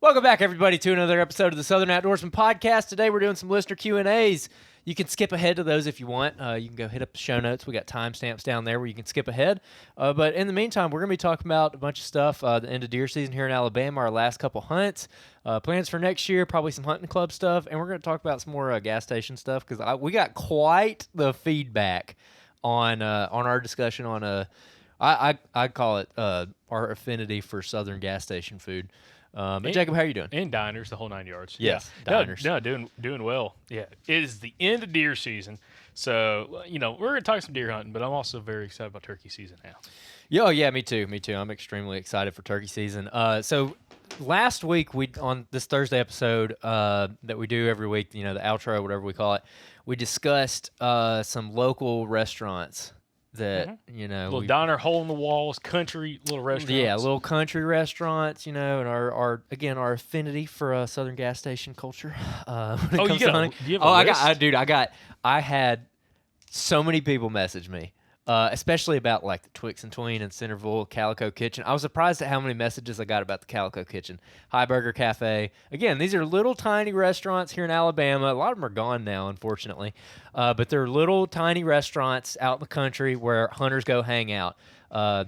Welcome back, everybody, to another episode of the Southern Outdoorsman Podcast. Today, we're doing some listener Q&As. You can skip ahead to those if you want. You can go hit up the show notes. We got timestamps down there where you can skip ahead. But in the meantime, we're going to be talking about a bunch of stuff. The end of deer season here in Alabama, our last couple hunts, plans for next year, probably some hunting club stuff, and we're going to talk about some more gas station stuff because we got quite the feedback on our discussion on I call it our affinity for Southern gas station food. Jacob, how are you doing? And diners, the whole 9 yards. Yes, yeah. diners. No, doing well. Yeah, it is the end of deer season, so we're gonna talk some deer hunting, but I'm also very excited about turkey season now. Yeah, me too. I'm extremely excited for turkey season. So last week on this Thursday episode that we do every week, the outro, whatever we call it, we discussed some local restaurants. That little diner, hole in the walls, country little restaurants. Yeah, little country restaurants. And our affinity for Southern gas station culture. When it comes to hunting. Do you have a list? I had so many people message me, especially about like the Twix and Tween and Centerville Calico Kitchen. I was surprised at how many messages I got about the Calico Kitchen, High Burger Cafe. Again, these are little tiny restaurants here in Alabama. A lot of them are gone now, unfortunately. But they're little tiny restaurants out in the country where hunters go hang out.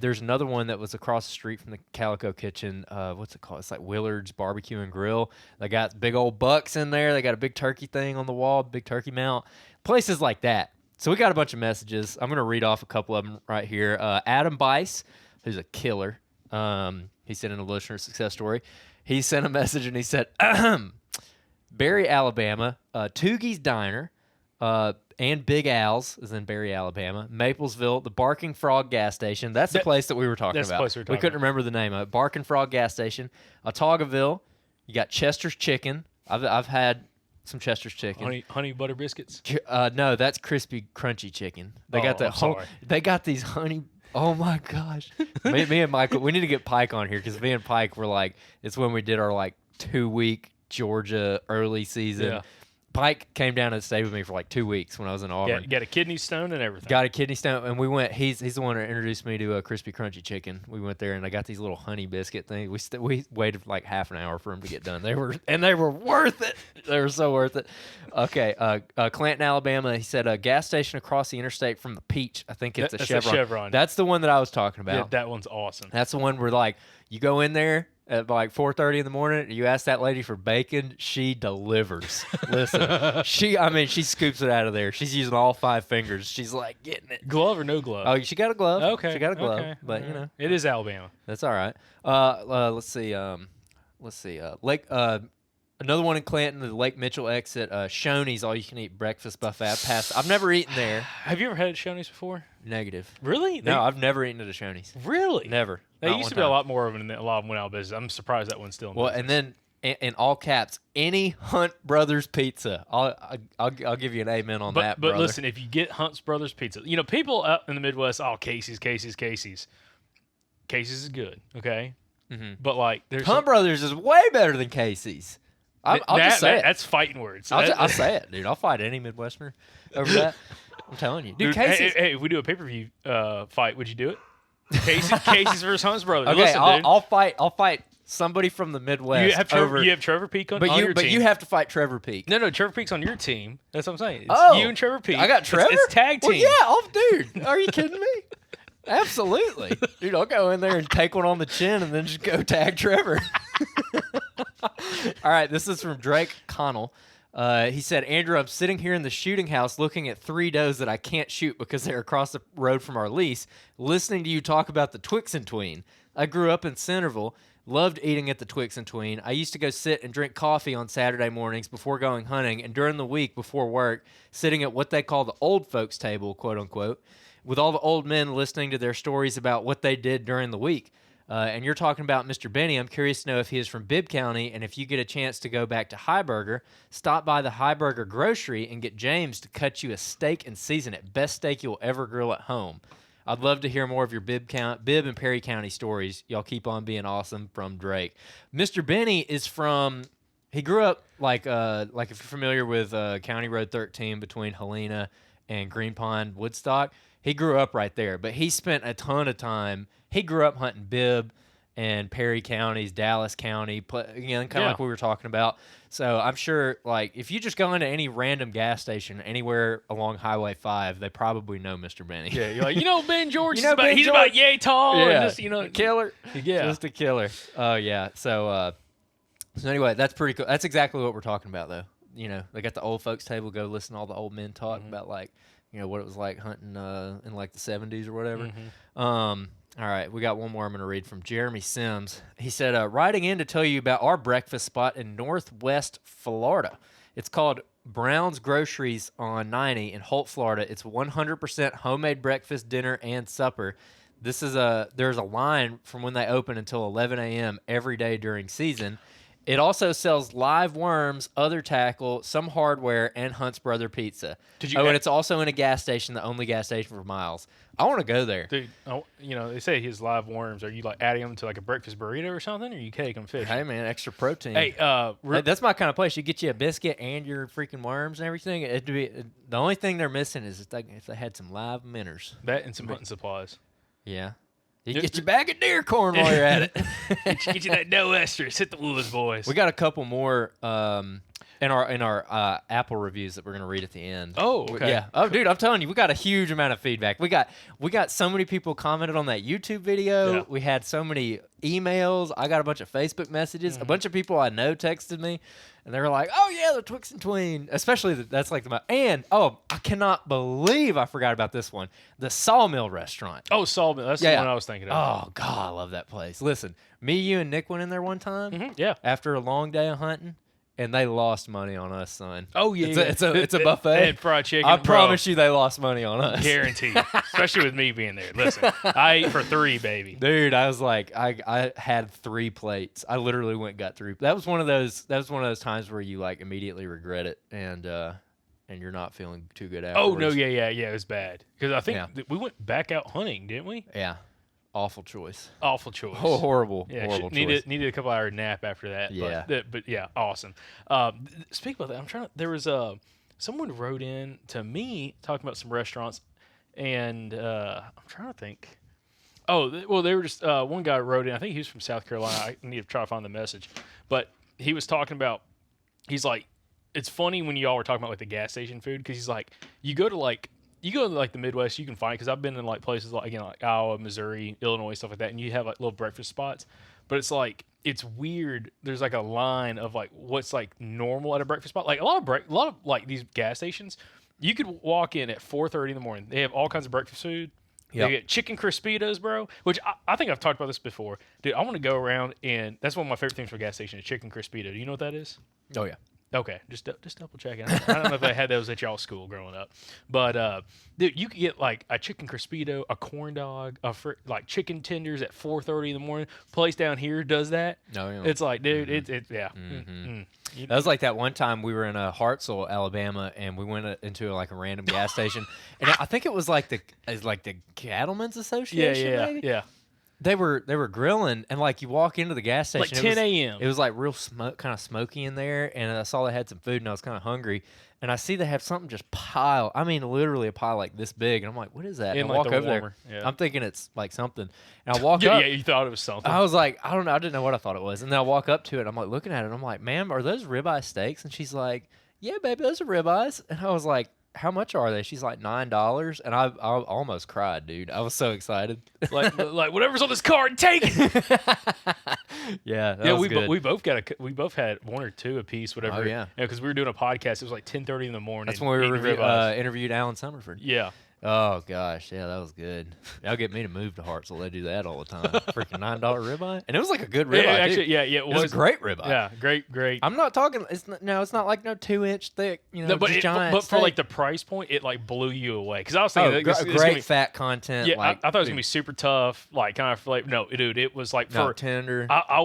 There's another one that was across the street from the Calico Kitchen. What's it called? It's like Willard's Barbecue and Grill. They got big old bucks in there. They got a big turkey thing on the wall, big turkey mount. Places like that. So we got a bunch of messages. I'm going to read off a couple of them right here. Adam Bice, who's a killer. He sent in a listener success story. He sent a message and he said, Barry, Alabama, Toogie's Diner, and Big Al's is in Barry, Alabama. Maplesville, the Barking Frog gas station. That's the place that we were talking about. The place we were talking couldn't remember the name of it. Barking Frog gas station. Otaugaville. You got Chester's Chicken. I've had some Chester's Chicken. Honey butter biscuits? No, that's crispy, crunchy chicken. They got that whole. They got these honey. Oh my gosh! me and Michael, we need to get Pike on here because me and Pike were like, it's when we did our 2-week Georgia early season. Yeah. Pike came down and stayed with me for 2 weeks when I was in Auburn. Yeah, got a kidney stone and everything. Got a kidney stone, and we went. He's the one that introduced me to a crispy, crunchy chicken. We went there, and I got these little honey biscuit things. We waited half an hour for them to get done. They were worth it. They were so worth it. Okay, Clanton, Alabama. He said a gas station across the interstate from the Peach. I think it's a Chevron. Chevron. That's the one that I was talking about. Yeah, that one's awesome. That's the one where you go in there at 4:30 in the morning, you ask that lady for bacon, she delivers. Listen, she scoops it out of there. She's using all 5 fingers. She's getting it. Glove or no glove? Oh, she got a glove. Okay. She got a glove, okay. but it is Alabama. That's all right. Let's see. Lake. Another one in Clanton, the Lake Mitchell exit. Shoney's all-you-can-eat breakfast buffet. I've never eaten there. Have you ever had Shoney's before? Negative. Really? No, I've never eaten at a Shoney's. Really? Never. There used to be a lot more of them, and a lot of them went out of business. I'm surprised that one's still in business. And then in all caps, any Hunt Brothers pizza. I'll give you an amen on that. But brother. listen, if you get Hunt's Brothers pizza, people out in the Midwest, Casey's. Casey's is good, okay? Mm-hmm. But there's Hunt Brothers is way better than Casey's. I'll just say it. That's fighting words. I'll say it, dude. I'll fight any Midwesterner over that. I'm telling you, dude. Casey's. Hey, if we do a pay-per-view fight, would you do it? Casey's versus Hunt's Brothers. Okay, listen, dude. I'll fight somebody from the Midwest. You have Trevor Peak on your team. But you have to fight Trevor Peak. No, Trevor Peak's on your team. That's what I'm saying. It's you and Trevor Peak. I got Trevor? It's tag team. Well, yeah, dude. Are you kidding me? Absolutely. Dude, I'll go in there and take one on the chin and then just go tag Trevor. All right, this is from Drake Connell. He said, Andrew, I'm sitting here in the shooting house looking at 3 does that I can't shoot because they're across the road from our lease, listening to you talk about the Twix and Tween. I grew up in Centerville, loved eating at the Twix and Tween. I used to go sit and drink coffee on Saturday mornings before going hunting, and during the week before work, sitting at what they call the old folks table, quote unquote, with all the old men listening to their stories about what they did during the week. And you're talking about Mr. Benny. I'm curious to know if he is from Bibb County, and if you get a chance to go back to High Burger, stop by the High Burger Grocery and get James to cut you a steak and season it. Best steak you'll ever grill at home. I'd love to hear more of your Bibb and Perry County stories. Y'all keep on being awesome. From Drake. Mr. Benny is from... He grew up, if you're familiar with County Road 13 between Helena and Green Pond, Woodstock, he grew up right there. But he spent a ton of time... He grew up hunting Bibb and Perry counties, Dallas County, again, kind of like we were talking about. So I'm sure, like, if you just go into any random gas station anywhere along Highway 5, they probably know Mr. Benny. Yeah, you're like, Ben George, he's about yay tall. Yeah, And just, killer. Yeah. Just a killer. Oh, yeah. So anyway, that's pretty cool. That's exactly what we're talking about, though. They got the old folks table. Go listen to all the old men talk about, like, what it was like hunting in, like, the 70s or whatever. All right, we got one more I'm going to read from Jeremy Sims. He said, writing in to tell you about our breakfast spot in Northwest Florida. It's called Brown's Groceries on 90 in Holt, Florida. It's 100% homemade breakfast, dinner, and supper. There's a line from when they open until 11 a.m. every day during season. It also sells live worms, other tackle, some hardware, and Hunt's Brother Pizza. And it's also in a gas station, the only gas station for miles. I want to go there. Dude, they say his live worms. Are you, like, adding them to, like, a breakfast burrito or something, or are you taking them fish? Hey, man, extra protein. Hey, that's my kind of place. You get you a biscuit and your freaking worms and everything. The only thing they're missing is if they had some live minnows. That and some hunting supplies. Yeah. You get your bag of deer corn while you're at it. get you that no estrus. Hit the woods, boys. We got a couple more in our Apple reviews that we're gonna read at the end. Oh, okay. Yeah. Oh, dude, I'm telling you, we got a huge amount of feedback. We got so many people commented on that YouTube video. Yeah. We had so many emails. I got a bunch of Facebook messages. A bunch of people I know texted me, and they were like, "Oh yeah, the Twix and Tween." Especially that's like I cannot believe I forgot about this one. The Sawmill Restaurant. Oh, Sawmill. That's the one I was thinking of. Oh God, I love that place. Listen, you and Nick went in there one time. Yeah. After a long day of hunting. And they lost money on us, son. Oh yeah, it's a buffet. And fried chicken. I promise you, they lost money on us. Guaranteed. Especially with me being there. Listen, I ate for 3, baby. Dude, I was like, I had 3 plates. I literally went and got 3. That was one of those times where you, like, immediately regret it, and you're not feeling too good afterwards. Oh no, yeah, it was bad because I think we went back out hunting, didn't we? Yeah. Awful choice. Awful choice. Oh, horrible. Yeah, horrible choice. Needed a couple hour nap after that. Yeah. But yeah, awesome. Speaking about that, there was someone wrote in to me talking about some restaurants, and I'm trying to think. Oh, well, they were just one guy wrote in. I think he was from South Carolina. I need to try to find the message, but he was talking about. He's like, it's funny when y'all were talking about, like, the gas station food, because he's like, you go to the Midwest, you can find, because I've been in, like, places like, like Iowa, Missouri, Illinois, stuff like that, and you have, like, little breakfast spots, but it's like, it's weird. There's, like, a line of, like, what's, like, normal at a breakfast spot. Like a lot of like these gas stations, you could walk in at 4:30 in the morning. They have all kinds of breakfast food. Yep. They get chicken Crispitos, bro, which I think I've talked about this before. Dude, I want to go around, and that's one of my favorite things for a gas station is chicken Crispito. Do you know what that is? Oh yeah. Okay, just double checking. I don't know if they had those at y'all school growing up, but dude, you could get, like, a chicken Crispito, a corn dog, like chicken tenders at 4:30 in the morning. Place down here does that. No, yeah. It's like, dude, yeah. That was like that one time we were in Hartselle, Alabama, and we went into like a random gas station, and I think it was like the Cattlemen's Association. Yeah. They were grilling, and, like, you walk into the gas station, like 10 a.m. It was like real kind of smoky in there, and I saw they had some food, and I was kind of hungry, and I see they have something just pile. I mean, literally a pile like this big, and I'm like, what is that? And I walk over there. Yeah. I'm thinking it's like something, and I walk up. Yeah, you thought it was something. I was like, I don't know, I didn't know what I thought it was, and then I walk up to it, and I'm like looking at it, and I'm like, ma'am, are those ribeye steaks? And she's like, yeah, baby, those are ribeyes, and I was like, how much are they? She's like $9, and I almost cried, dude. I was so excited. like whatever's on this card, take it. Yeah, we both had 1 or 2 apiece, whatever. Oh yeah, because we were doing a podcast. It was like 10:30 in the morning. That's when we interviewed Alan Summerford. Yeah. Oh gosh, yeah, that was good. That'll get me to move to Hartselle. They do that all the time. Freaking $9 ribeye, and it was like a good ribeye. Yeah, actually, it was a great ribeye. Yeah, great. I'm not talking. It's not like no 2-inch thick. Giant. But for, like, the price point, it, like, blew you away. Because I was thinking, great fat content. Yeah, like, I thought it was gonna be super tough, like, kind of like, no, dude, it was like tender. I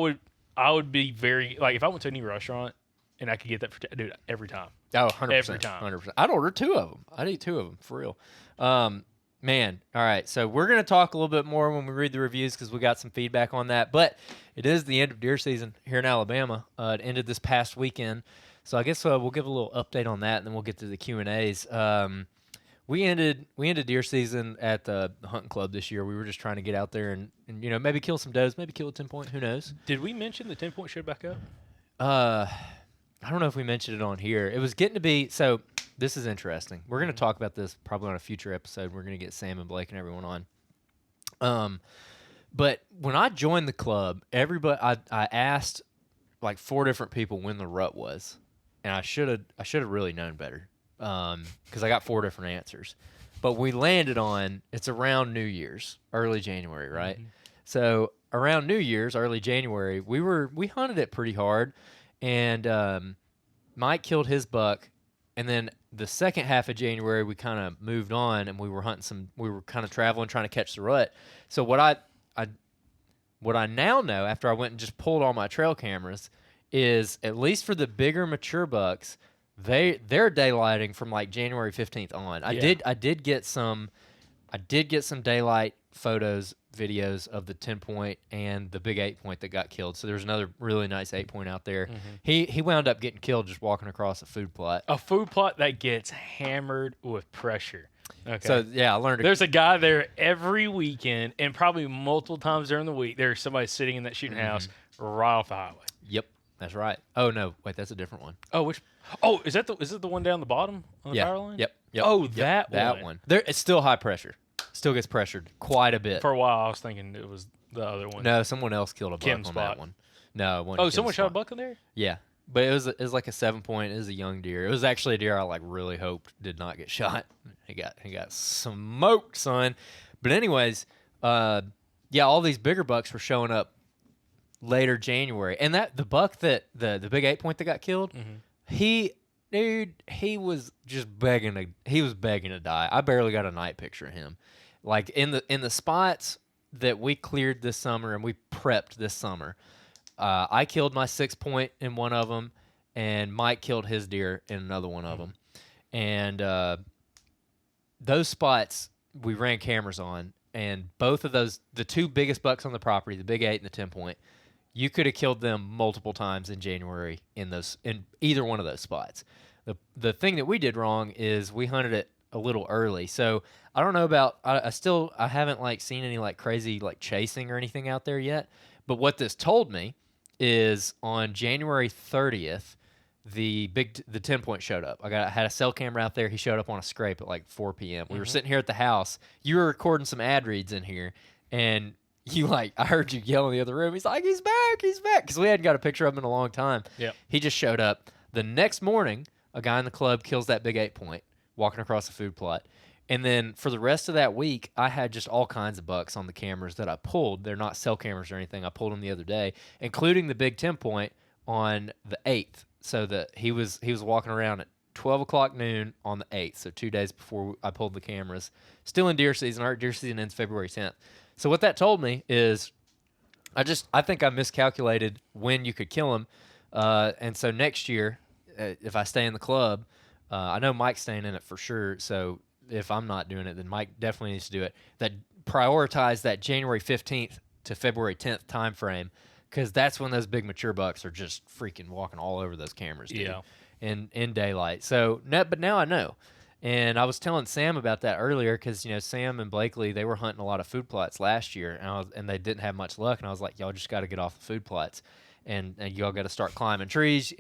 would be very, like, if I went to a new restaurant and I could get that for dude every time. Oh, 100%. Every time. 100%. I'd order 2 of them. I'd eat 2 of them for real. Man, all right. So we're gonna talk a little bit more when we read the reviews because we got some feedback on that. But it is the end of deer season here in Alabama. It ended this past weekend, so I guess we'll give a little update on that, and then we'll get to the Q&As. we ended deer season at the hunting club this year. We were just trying to get out there and maybe kill some does, maybe kill a 10-point. Who knows? Did we mention the 10-point showed back up? I don't know if we mentioned it on here. It was getting to be so. This is interesting. We're going to talk about this probably on a future episode. We're going to get Sam and Blake and everyone on. But when I joined the club, everybody I asked like 4 different people when the rut was, and I should have really known better because I got 4 different answers. But we landed on it's around New Year's, early January, right? Mm-hmm. So around New Year's, early January, we hunted it pretty hard, and Mike killed his buck, and then the second half of January we kind of moved on, and we were kind of traveling, trying to catch the rut. So what I now know after I went and just pulled all my trail cameras is at least for the bigger mature bucks, they're daylighting from like January 15th on. Yeah. I did get some daylight photos, videos of the 10-point and the big 8-point that got killed. So there's another really nice 8-point out there. Mm-hmm. He wound up getting killed just walking across a food plot. A food plot that gets hammered with pressure. Okay. So yeah, I learned. There's a guy there every weekend, and probably multiple times during the week. There's somebody sitting in that shooting house right off the highway. Yep, that's right. Oh no, wait, that's a different one. Oh, which? Oh, is it the one down the bottom on the power line? Yep. Oh, yep. That one. There, it's still high pressure. Still gets pressured quite a bit. For a while, I was thinking it was the other one. No, someone else killed a buck Kim's on spot. that one. No, it wasn't oh, Kim's someone shot a spot. buck in there. Yeah, but it was like a 7-point. It was a young deer. It was actually a deer I like really hoped did not get shot. He got smoked, son. But anyways, yeah, all these bigger bucks were showing up later January, and that the buck that the big 8-point that got killed, he was just begging to die. I barely got a night picture of him. Like in the spots that we cleared this summer and we prepped this summer, I killed my 6-point in one of them, and Mike killed his deer in another one of them. And those spots we ran cameras on, and both of those, the 2 biggest bucks on the property, the big 8 and the 10-point, you could have killed them multiple times in January in either one of those spots. The thing that we did wrong is we hunted it a little early. So I don't know about I haven't like seen any like crazy like chasing or anything out there yet. But what this told me is on January 30th, the 10-point showed up. I had a cell camera out there. He showed up on a scrape at like 4 p.m. We were sitting here at the house. You were recording some ad reads in here, and I heard you yell in the other room. He's like, he's back, because we hadn't got a picture of him in a long time. Yep. He just showed up. The next morning, a guy in the club kills that big 8-point walking across the food plot. And then for the rest of that week, I had just all kinds of bucks on the cameras that I pulled. They're not cell cameras or anything. I pulled them the other day, including the big 10-point on the 8th. So that he was walking around at 12 o'clock noon on the 8th, so 2 days before I pulled the cameras. Still in deer season. Our deer season ends February 10th. So what that told me is I think I miscalculated when you could kill him. And so next year, if I stay in the club, I know Mike's staying in it for sure, so if I'm not doing it, then Mike definitely needs to do it. That prioritize that January 15th to February 10th time frame, because that's when those big mature bucks are just freaking walking all over those cameras, dude, in daylight. So, but now I know. And I was telling Sam about that earlier because, Sam and Blakely, they were hunting a lot of food plots last year, and they didn't have much luck. And I was like, y'all just got to get off the food plots, and y'all got to start climbing trees.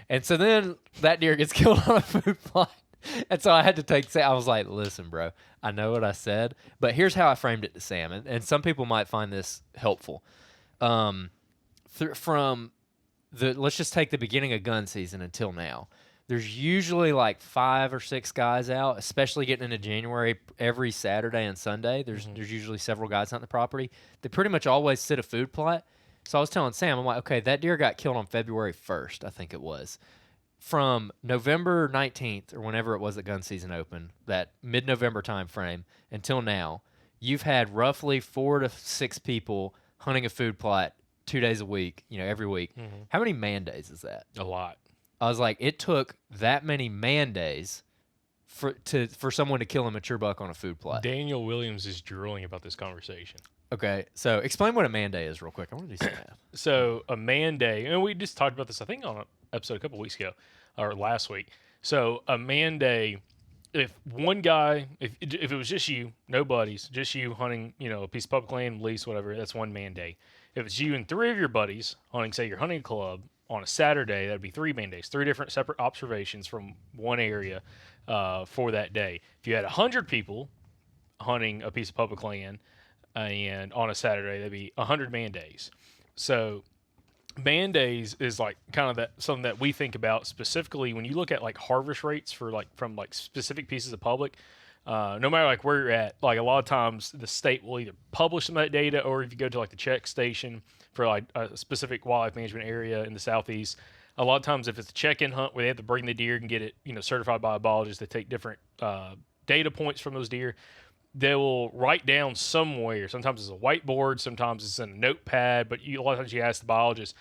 And so then that deer gets killed on a food plot. And so I had to take Sam. I was like, listen, bro, I know what I said, but here's how I framed it to Sam. And some people might find this helpful. Let's just take the beginning of gun season until now. There's usually like 5 or 6 guys out, especially getting into January. Every Saturday and Sunday, there's usually several guys on the property. They pretty much always sit a food plot. So I was telling Sam, I'm like, okay, that deer got killed on February 1st, I think it was. From November 19th or whenever it was that gun season opened, that mid-November time frame, until now, you've had roughly 4 to 6 people hunting a food plot 2 days a week, every week. How many man days is that? A lot. I was like, it took that many man days for someone to kill a mature buck on a food plot. Daniel Williams is drooling about this conversation. Okay, so explain what a man day is real quick. I want to do some math. So a man day, and we just talked about this, I think, on an episode a couple weeks ago, or last week. So a man day if one guy, if it was just you, no buddies, just you hunting, a piece of public land, lease, whatever, that's 1 man day. If it's you and 3 of your buddies hunting, say your hunting club on a Saturday, that'd be 3 man days, 3 different separate observations from one area for that day. If you had 100 people hunting a piece of public land and on a Saturday, that'd be 100 man days. So man days is like kind of that something that we think about specifically when you look at like harvest rates for like from like specific pieces of public. No matter like where you're at, like a lot of times the state will either publish some of that data, or if you go to like the check station for like a specific wildlife management area in the southeast, a lot of times if it's a check-in hunt where they have to bring the deer and get it certified by a biologist, they take different data points from those deer. They will write down somewhere. Sometimes it's a whiteboard, sometimes it's in a notepad, but a lot of times you ask the biologist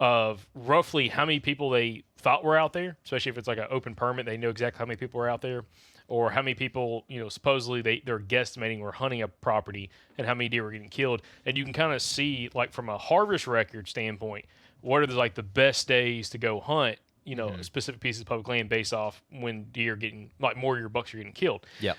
of roughly how many people they thought were out there, especially if it's like an open permit, they know exactly how many people were out there, or how many people, supposedly they're guesstimating were hunting a property and how many deer were getting killed. And you can kind of see, like from a harvest record standpoint, what are the best days to go hunt, specific pieces of public land based off when deer are getting, like more of your bucks are getting killed. Yeah.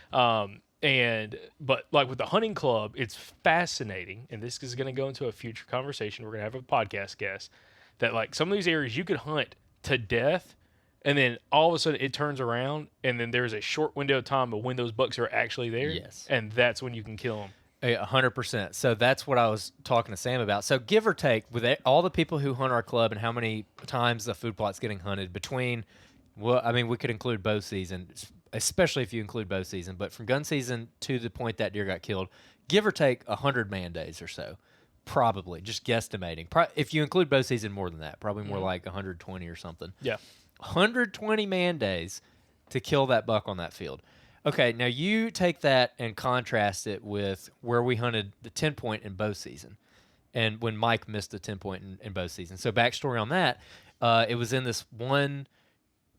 But like with the hunting club, it's fascinating, and this is going to go into a future conversation. We're going to have a podcast guest that like some of these areas you could hunt to death, and then all of a sudden it turns around, and then there's a short window of time of when those bucks are actually there. Yes. And that's when you can kill them. 100%. So that's what I was talking to Sam about. So give or take, with all the people who hunt our club and how many times the food plot's getting hunted between, well, I mean, we could include bow season, especially if you include bow season, but from gun season to the point that deer got killed, give or take 100 man days or so. Probably, just guesstimating. If you include bow season, more than that, probably more like 120 or something. Yeah. 120 man days to kill that buck on that field. Okay, now you take that and contrast it with where we hunted the 10-point in bow season, and when Mike missed the 10-point in bow season. So backstory on that, it was in this one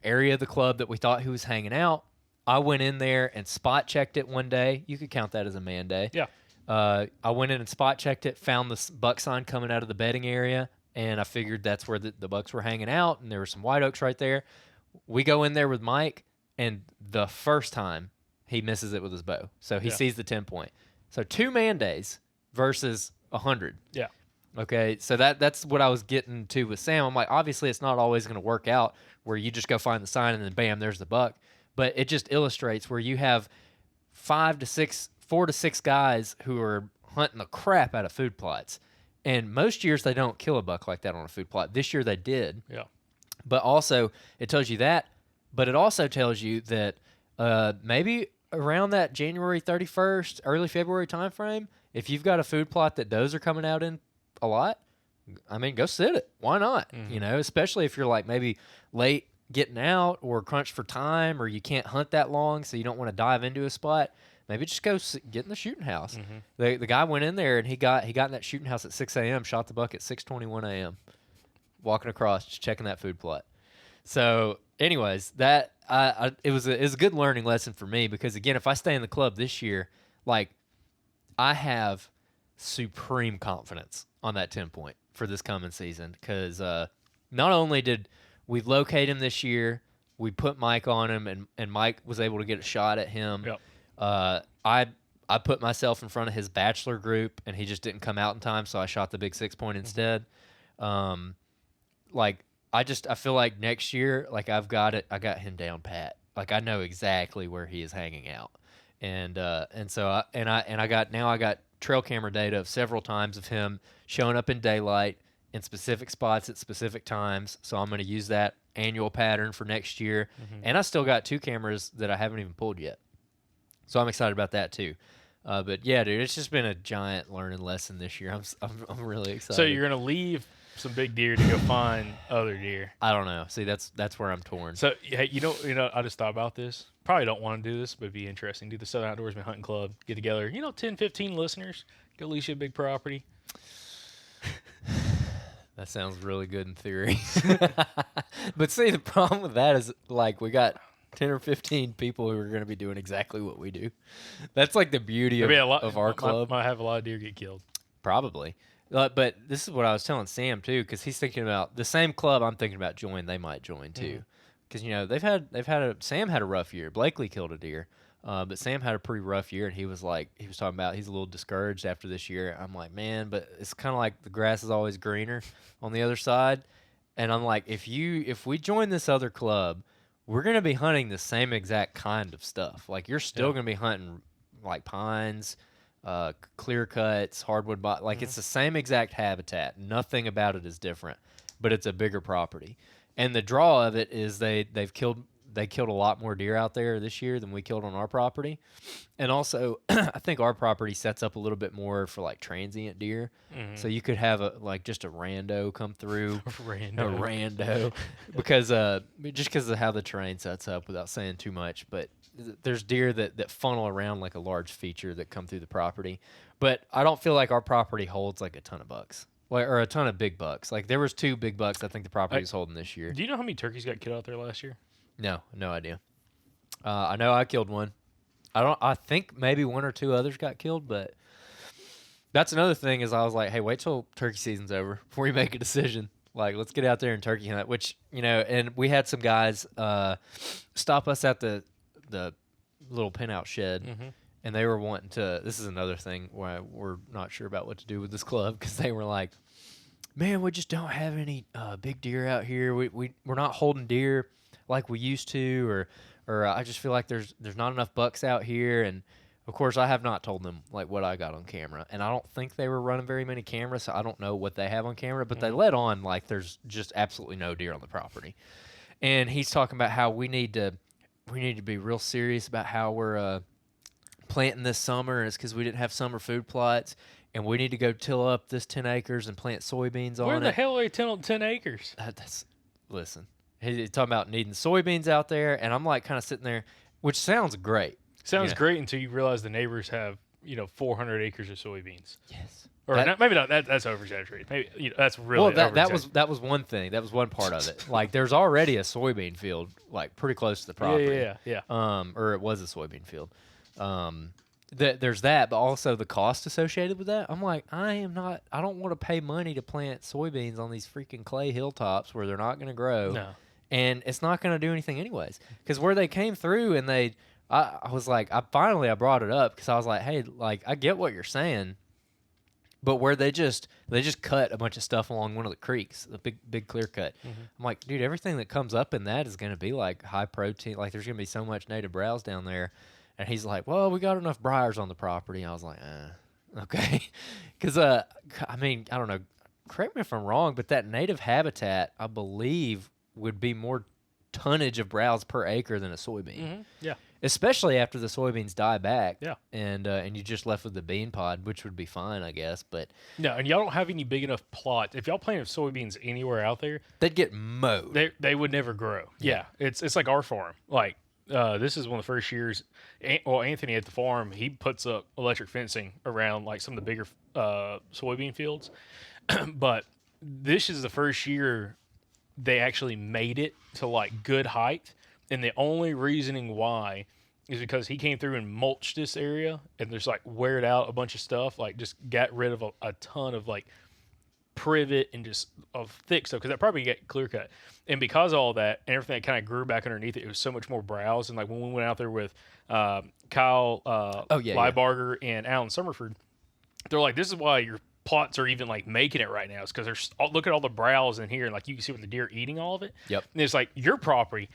area of the club that we thought he was hanging out. I went in there and spot checked it one day. You could count that as a man day. Yeah. I went in and spot checked it, found the buck sign coming out of the bedding area, and I figured that's where the bucks were hanging out, and there were some white oaks right there. We go in there with Mike, and the first time he misses it with his bow. So he sees the 10-point. So 2 man days versus 100. Yeah. Okay, so that's what I was getting to with Sam. I'm like, obviously it's not always going to work out where you just go find the sign and then bam, there's the buck. But it just illustrates where you have 4 to 6 guys who are hunting the crap out of food plots. And most years they don't kill a buck like that on a food plot. This year they did. Yeah. But also it tells you that, but it also tells you that maybe around that January 31st, early February timeframe, if you've got a food plot that does are coming out in a lot, I mean, go sit it. Why not? Mm-hmm. Especially if you're like maybe late getting out or crunched for time, or you can't hunt that long, so you don't want to dive into a spot. Maybe just go get in the shooting house. Mm-hmm. The guy went in there and he got in that shooting house at 6 a.m., shot the buck at 6:21 a.m., walking across, just checking that food plot. So, anyways, that it was a good learning lesson for me, because again, if I stay in the club this year, like I have supreme confidence on that 10-point for this coming season, because not only did we locate him this year, we put Mike on him, and Mike was able to get a shot at him. Yep. I put myself in front of his bachelor group, and he just didn't come out in time, so I shot the big 6-point instead. Like I feel like next year, like I got him down pat. Like I know exactly where he is hanging out, and so I got trail camera data of several times of him showing up in daylight in specific spots at specific times. So I'm going to use that annual pattern for next year, and I still got 2 cameras that I haven't even pulled yet. So I'm excited about that too. But yeah, dude, it's just been a giant learning lesson this year. I'm really excited. So you're gonna leave some big deer to go find other deer. I don't know. See, that's where I'm torn. So hey, I just thought about this. Probably don't want to do this, but it'd be interesting. Do the Southern Outdoorsman Hunting Club, get together. 10, 15 listeners. Go lease you a big property. That sounds really good in theory. But see, the problem with that is like we got 10 or 15 people who are going to be doing exactly what we do. That's like the beauty of our club. Might have a lot of deer get killed. Probably. But this is what I was telling Sam too, because he's thinking about the same club I'm thinking about joining. They might join too. because Sam had a rough year. Blakely killed a deer, but Sam had a pretty rough year, and he was talking about he's a little discouraged after this year. I'm like, man, but it's kind of like the grass is always greener on the other side, and I'm like, if we join this other club, we're gonna be hunting the same exact kind of stuff. Like you're still gonna be hunting like pines, clear cuts, hardwood, like it's the same exact habitat. Nothing about it is different, but it's a bigger property. And the draw of it is they killed a lot more deer out there this year than we killed on our property. And also, I think our property sets up a little bit more for like transient deer. So you could have just a rando come through. A rando. Because just because of how the terrain sets up, without saying too much. But there's deer that funnel around like a large feature that come through the property. But I don't feel like our property holds like a ton of bucks. Or a ton of big bucks. Like there was 2 big bucks I think the property was holding this year. Do you know how many turkeys got killed out there last year? No idea. I know I killed one. I think maybe 1 or 2 others got killed, but that's another thing is I was like, hey, wait till turkey season's over before you make a decision. Like, let's get out there and turkey hunt, which, and we had some guys stop us at the little pin out shed. And they were wanting to. This is another thing why we're not sure about what to do with this club, because they were like, "Man, we just don't have any big deer out here. We're not holding deer like we used to, or I just feel like there's not enough bucks out here." And of course, I have not told them like what I got on camera, and I don't think they were running very many cameras, so I don't know what they have on camera. But they let on like there's just absolutely no deer on the property, and he's talking about how we need to be real serious about how we're planting this summer, and it's because we didn't have summer food plots, and we need to go till up this 10 acres and plant soybeans on it. Where the hell are they tilling 10 acres? Listen, he's talking about needing soybeans out there, and I'm like kind of sitting there, which sounds great. Sounds great until you realize the neighbors have 400 acres of soybeans. Yes. Or maybe not. That's over-exaggerated. Maybe that's really that was one thing. That was one part of it. Like there's already a soybean field like pretty close to the property. Yeah. Or it was a soybean field. There's that, but also the cost associated with that. I'm like, I don't want to pay money to plant soybeans on these freaking clay hilltops where they're not going to grow. No. And it's not going to do anything anyways. Because where they came through and I was like, I brought it up because I was like, hey, like I get what you're saying, but where they just cut a bunch of stuff along one of the creeks, the big clear cut. I'm like, dude, everything that comes up in that is going to be like high protein. Like there's going to be so much native browse down there. And he's like, well, we got enough briars on the property. I was like, okay. Because, I don't know. Correct me if I'm wrong, but that native habitat, I believe, would be more tonnage of browse per acre than a soybean. Yeah. Especially after the soybeans die back. Yeah. And you just left with the bean pod, which would be fine, I guess. But no, and y'all don't have any big enough plots. If y'all planted soybeans anywhere out there, they'd get mowed. They would never grow. Yeah. It's like our farm. Like, this is one of the first years. Anthony at the farm, he puts up electric fencing around like some of the bigger soybean fields. But this is the first year they actually made it to like good height. And the only reasoning why is because he came through and mulched this area and just like weared out a bunch of stuff, like just got rid of a ton of like privet and just of thick stuff, because that probably get clear cut. And because of all that and everything that kind of grew back underneath it, it was so much more browse. And like when we went out there with Kyle Liebarger and Alan Summerford, they're like, this is why your plots are even like making it right now. It's because there's look at all the browse in here, and like you can see with the deer eating all of it. Yep. And it's like your property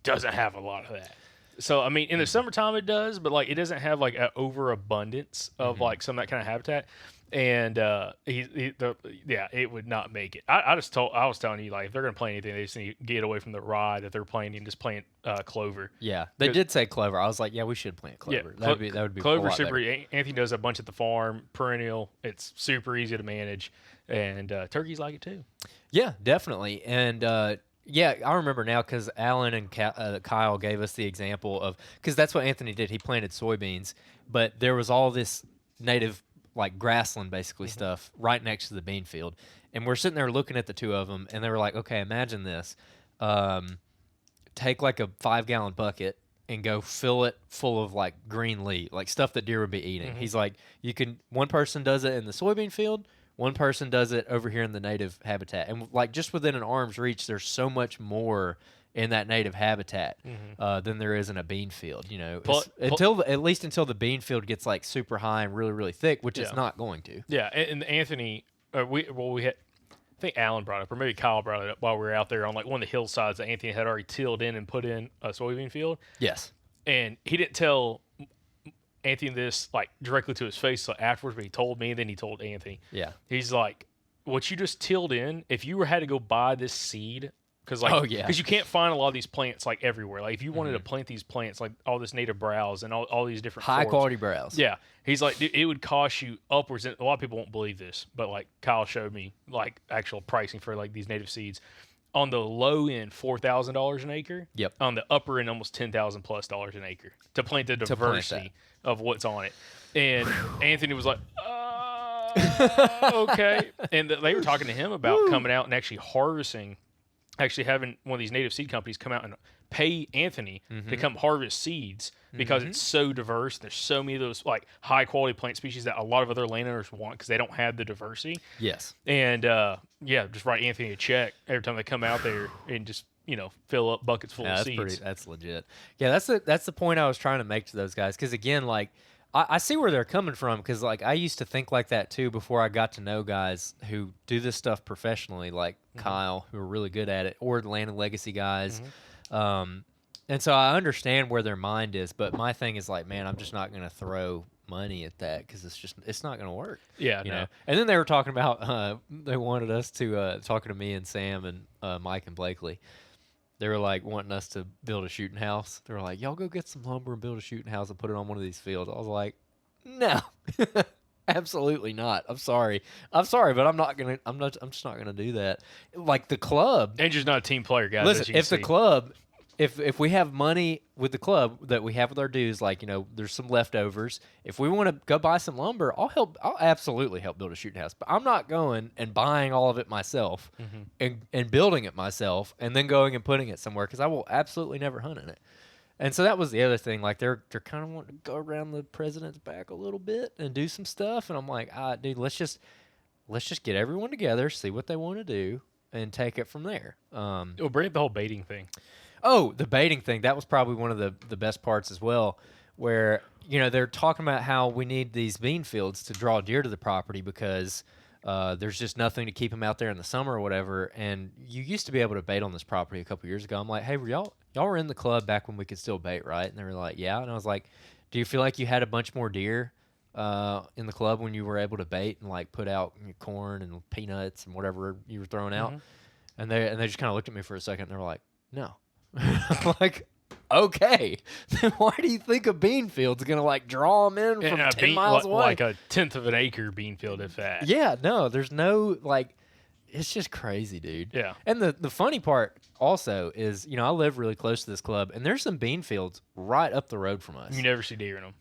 doesn't have a lot of that. So I mean, in the summertime it does, but like it doesn't have like an overabundance of like some of that kind of habitat. And it would not make it. I was telling you, like, if they're gonna plant anything, they just need to get away from the rye that they're planting and just plant clover. Yeah, they did say clover. I was like, yeah, we should plant clover. Yeah, that would be clover. A lot Super. better. Anthony does a bunch at the farm, perennial. It's super easy to manage, and turkeys like it too. Yeah, definitely. And yeah, I remember now because Alan and Kyle gave us the example of, because that's what Anthony did. He planted soybeans, but there was all this native like grassland basically stuff right next to the bean field, and we're sitting there looking at the two of them, and they were like, okay, imagine this, take like a 5-gallon bucket and go fill it full of like green leaf, like stuff that deer would be eating. He's like, one person does it in the soybean field, one person does it over here in the native habitat, and like just within an arm's reach there's so much more in that native habitat than there is in a bean field. You know, at least until the bean field gets like super high and really really thick, which it's not going to. Yeah, and Anthony, we had. I think Alan brought it up, or maybe Kyle brought it up while we were out there on like one of the hillsides that Anthony had already tilled in and put in a soybean field. Yes. And he didn't tell Anthony this like directly to his face afterwards, but he told me, and then he told Anthony. Yeah. He's like, what you just tilled in, if you had to go buy this seed, because you can't find a lot of these plants like everywhere. Like if you wanted to plant these plants, like all this native browse and all these different high quality browse. Yeah. He's like, dude, it would cost you upwards. And a lot of people won't believe this, but like Kyle showed me like actual pricing for like these native seeds. On the low end, $4,000 an acre. Yep. On the upper end, almost $10,000+ an acre to plant the diversity of what's on it. And Anthony was like, okay. And they were talking to him about coming out and actually harvesting. Actually having one of these native seed companies come out and pay Anthony to come harvest seeds because it's so diverse. There's so many of those like high quality plant species that a lot of other landowners want because they don't have the diversity. Yes. And just write Anthony a check every time they come out there and just fill up buckets full of seeds. That's legit. Yeah, that's the point I was trying to make to those guys because again, like I see where they're coming from because like I used to think like that too before I got to know guys who do this stuff professionally, like Kyle, who are really good at it, or the Land and Legacy guys. And so I understand where their mind is, but my thing is like, man, I'm just not going to throw money at that because it's not going to work. Yeah, you know. And then they were talking about they wanted us to talking to me and Sam and Mike and Blakely. They were like wanting us to build a shooting house. They were like, y'all go get some lumber and build a shooting house and put it on one of these fields. I was like, no, absolutely not. I'm sorry, but I'm just not gonna do that. Like the club, Andrew's not a team player, guys. listen, if the club, if we have money with the club that we have with our dues, like there's some leftovers. If we want to go buy some lumber, I'll absolutely help build a shooting house. But I'm not going and buying all of it myself and building it myself and then going and putting it somewhere because I will absolutely never hunt in it. And so that was the other thing. Like they're kind of wanting to go around the president's back a little bit and do some stuff. And I'm like, dude, let's just get everyone together, see what they want to do, and take it from there. We'll bring up the whole baiting thing. Oh, the baiting thing. That was probably one of the best parts as well, where, they're talking about how we need these bean fields to draw deer to the property because there's just nothing to keep them out there in the summer or whatever. And you used to be able to bait on this property a couple years ago. I'm like, hey, y'all were in the club back when we could still bait, right? And they were like, yeah. And I was like, do you feel like you had a bunch more deer in the club when you were able to bait and like put out your corn and peanuts and whatever you were throwing out? And they just kind of looked at me for a second and they were like, no. I'm like, okay, then why do you think a bean field's gonna like draw them in from 10 miles away? Like a tenth of an acre bean field, if that. Yeah, no, there's no like, it's just crazy, dude. Yeah. And the funny part also is, I live really close to this club, and there's some bean fields right up the road from us. You never see deer in them.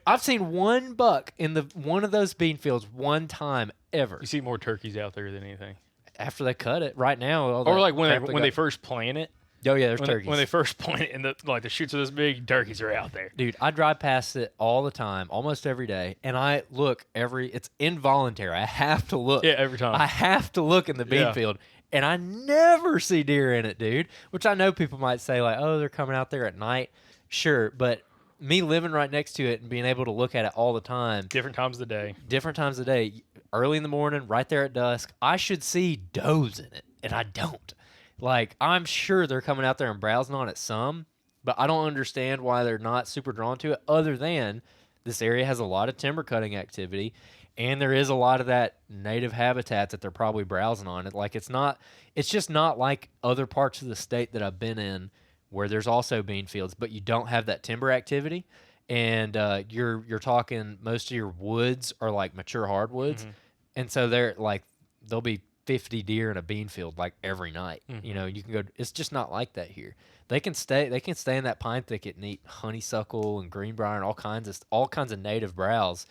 I've seen one buck in one of those bean fields one time ever. You see more turkeys out there than anything. After they cut it, right now. Or like when they first plant it. Oh yeah, there's turkeys. When they first plant it, and the shoots are this big, turkeys are out there. Dude, I drive past it all the time, almost every day, and I look it's involuntary. I have to look. Yeah, every time. I have to look in the bean field, and I never see deer in it, dude. Which I know people might say like, oh, they're coming out there at night. Sure, but me living right next to it and being able to look at it all the time. Different times of the day. Early in the morning, right there at dusk, I should see does in it, and I don't. Like, I'm sure they're coming out there and browsing on it some, but I don't understand why they're not super drawn to it, other than this area has a lot of timber cutting activity, and there is a lot of that native habitat that they're probably browsing on. It's just not like other parts of the state that I've been in where there's also bean fields, but you don't have that timber activity. And you're talking most of your woods are like mature hardwoods, and so there'll be 50 deer in a bean field like every night. You can go. It's just not like that here. They can stay in that pine thicket and eat honeysuckle and greenbrier and all kinds of native browse.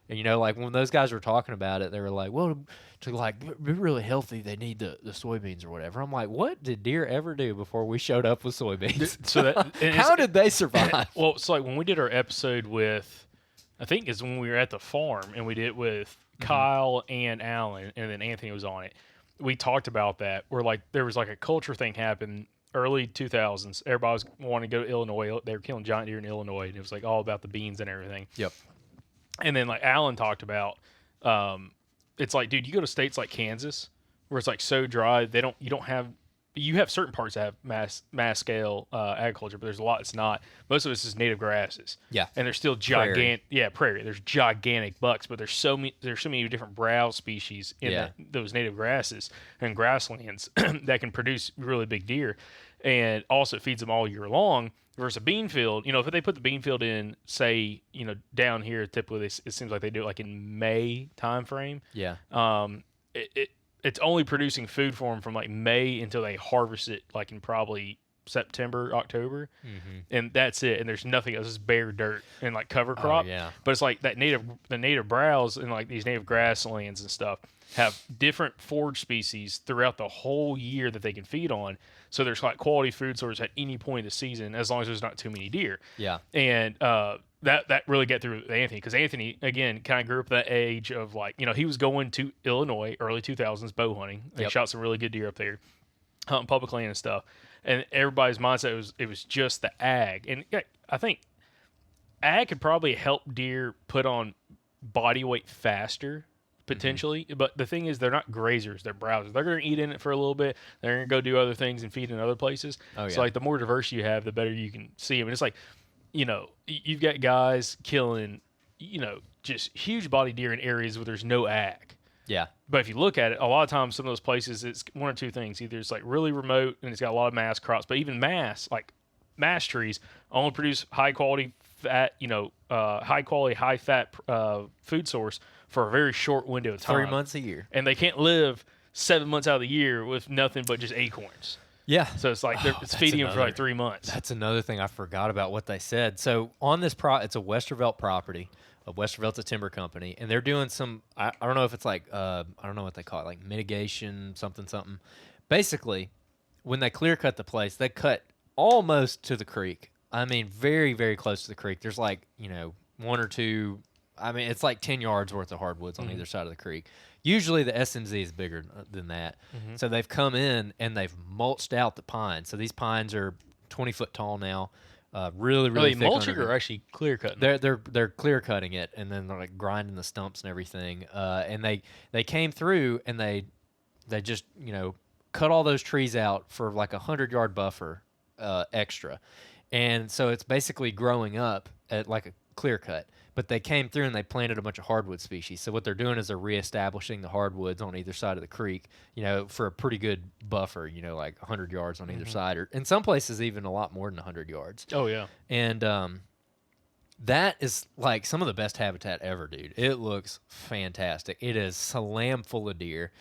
And like when those guys were talking about it, they were like, well, to like be really healthy, they need the soybeans or whatever. I'm like, what did deer ever do before we showed up with soybeans? So how did they survive? Well, it's like when we did our episode with, I think it's when we were at the farm and we did it with Kyle and Alan, and then Anthony was on it. we talked about that where like there was like a culture thing happen early 2000s. Everybody was wanting to go to Illinois. They were killing giant deer in Illinois, and it was like all about the beans and everything. Yep. And then like Alan talked about, it's like, dude, you go to states like Kansas where it's like so dry, you have certain parts that have mass scale agriculture, but there's a lot that's not. Most of it is native grasses. Yeah. And there's still gigantic, prairie. There's gigantic bucks, but there's so many different browse species in those native grasses and grasslands that can produce really big deer, and also it feeds them all year long. Versus a bean field, if they put the bean field in, say, down here, typically it seems like they do it like in May time frame. Yeah. It's only producing food for them from like May until they harvest it, like in probably September, October, and that's it. And there's nothing else. It's bare dirt and like cover crop. Yeah. But it's like the native browse and like these native grasslands and stuff have different forage species throughout the whole year that they can feed on. So there's like quality food source at any point of the season, as long as there's not too many deer. Yeah. And that really got through with Anthony, because Anthony, again, kind of grew up that age of like, he was going to Illinois, early 2000s, bow hunting. They shot some really good deer up there, hunting public land and stuff. And everybody's mindset was just the ag. And I think ag could probably help deer put on body weight faster, potentially. But the thing is, they're not grazers, they're browsers. They're going to eat in it for a little bit. They're going to go do other things and feed in other places. So like the more diverse you have, the better you can see them. And it's like, you've got guys killing, just huge body deer in areas where there's no ag. Yeah. But if you look at it, a lot of times some of those places, it's one or two things. Either it's like really remote and it's got a lot of mass crops, but even mass trees only produce high quality fat, high quality, high fat food source for a very short window of time. 3 months a year. And they can't live 7 months out of the year with nothing but just acorns. Yeah. So it's like it's feeding them for like 3 months. That's another thing I forgot about what they said. So on this it's a Westervelt property. Westervelt's a timber company, and they're doing some, I don't know if it's like, I don't know what they call it, like mitigation, something. Basically, when they clear cut the place, they cut almost to the creek. I mean, very, very close to the creek. There's like, one or two, it's like 10 yards worth of hardwoods on either side of the creek. Usually the SMZ is bigger than that. So they've come in and they've mulched out the pines. So these pines are 20 foot tall now. Really, really thick. Are they mulching or actually clear cutting? They're clear cutting it, and then they're like grinding the stumps and everything. And they came through and they just cut all those trees out for like 100-yard buffer extra, and so it's basically growing up at like a clear cut. But they came through and they planted a bunch of hardwood species. So what they're doing is they're reestablishing the hardwoods on either side of the creek, for a pretty good buffer, like 100 yards on either side, or in some places even a lot more than 100 yards. Oh, yeah. And that is like some of the best habitat ever, dude. It looks fantastic. It is slam full of deer.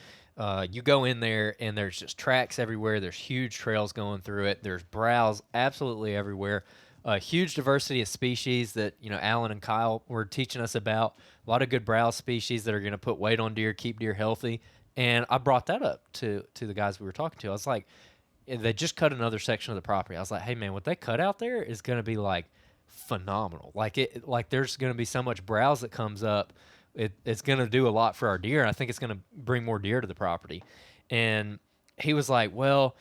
You go in there and there's just tracks everywhere. There's huge trails going through it. There's browse absolutely everywhere. A huge diversity of species that, Alan and Kyle were teaching us about. A lot of good browse species that are going to put weight on deer, keep deer healthy. And I brought that up to the guys we were talking to. I was like, they just cut another section of the property. I was like, hey, man, what they cut out there is going to be, like, phenomenal. Like there's going to be so much browse that comes up. It's going to do a lot for our deer, and I think it's going to bring more deer to the property. And he was like, well,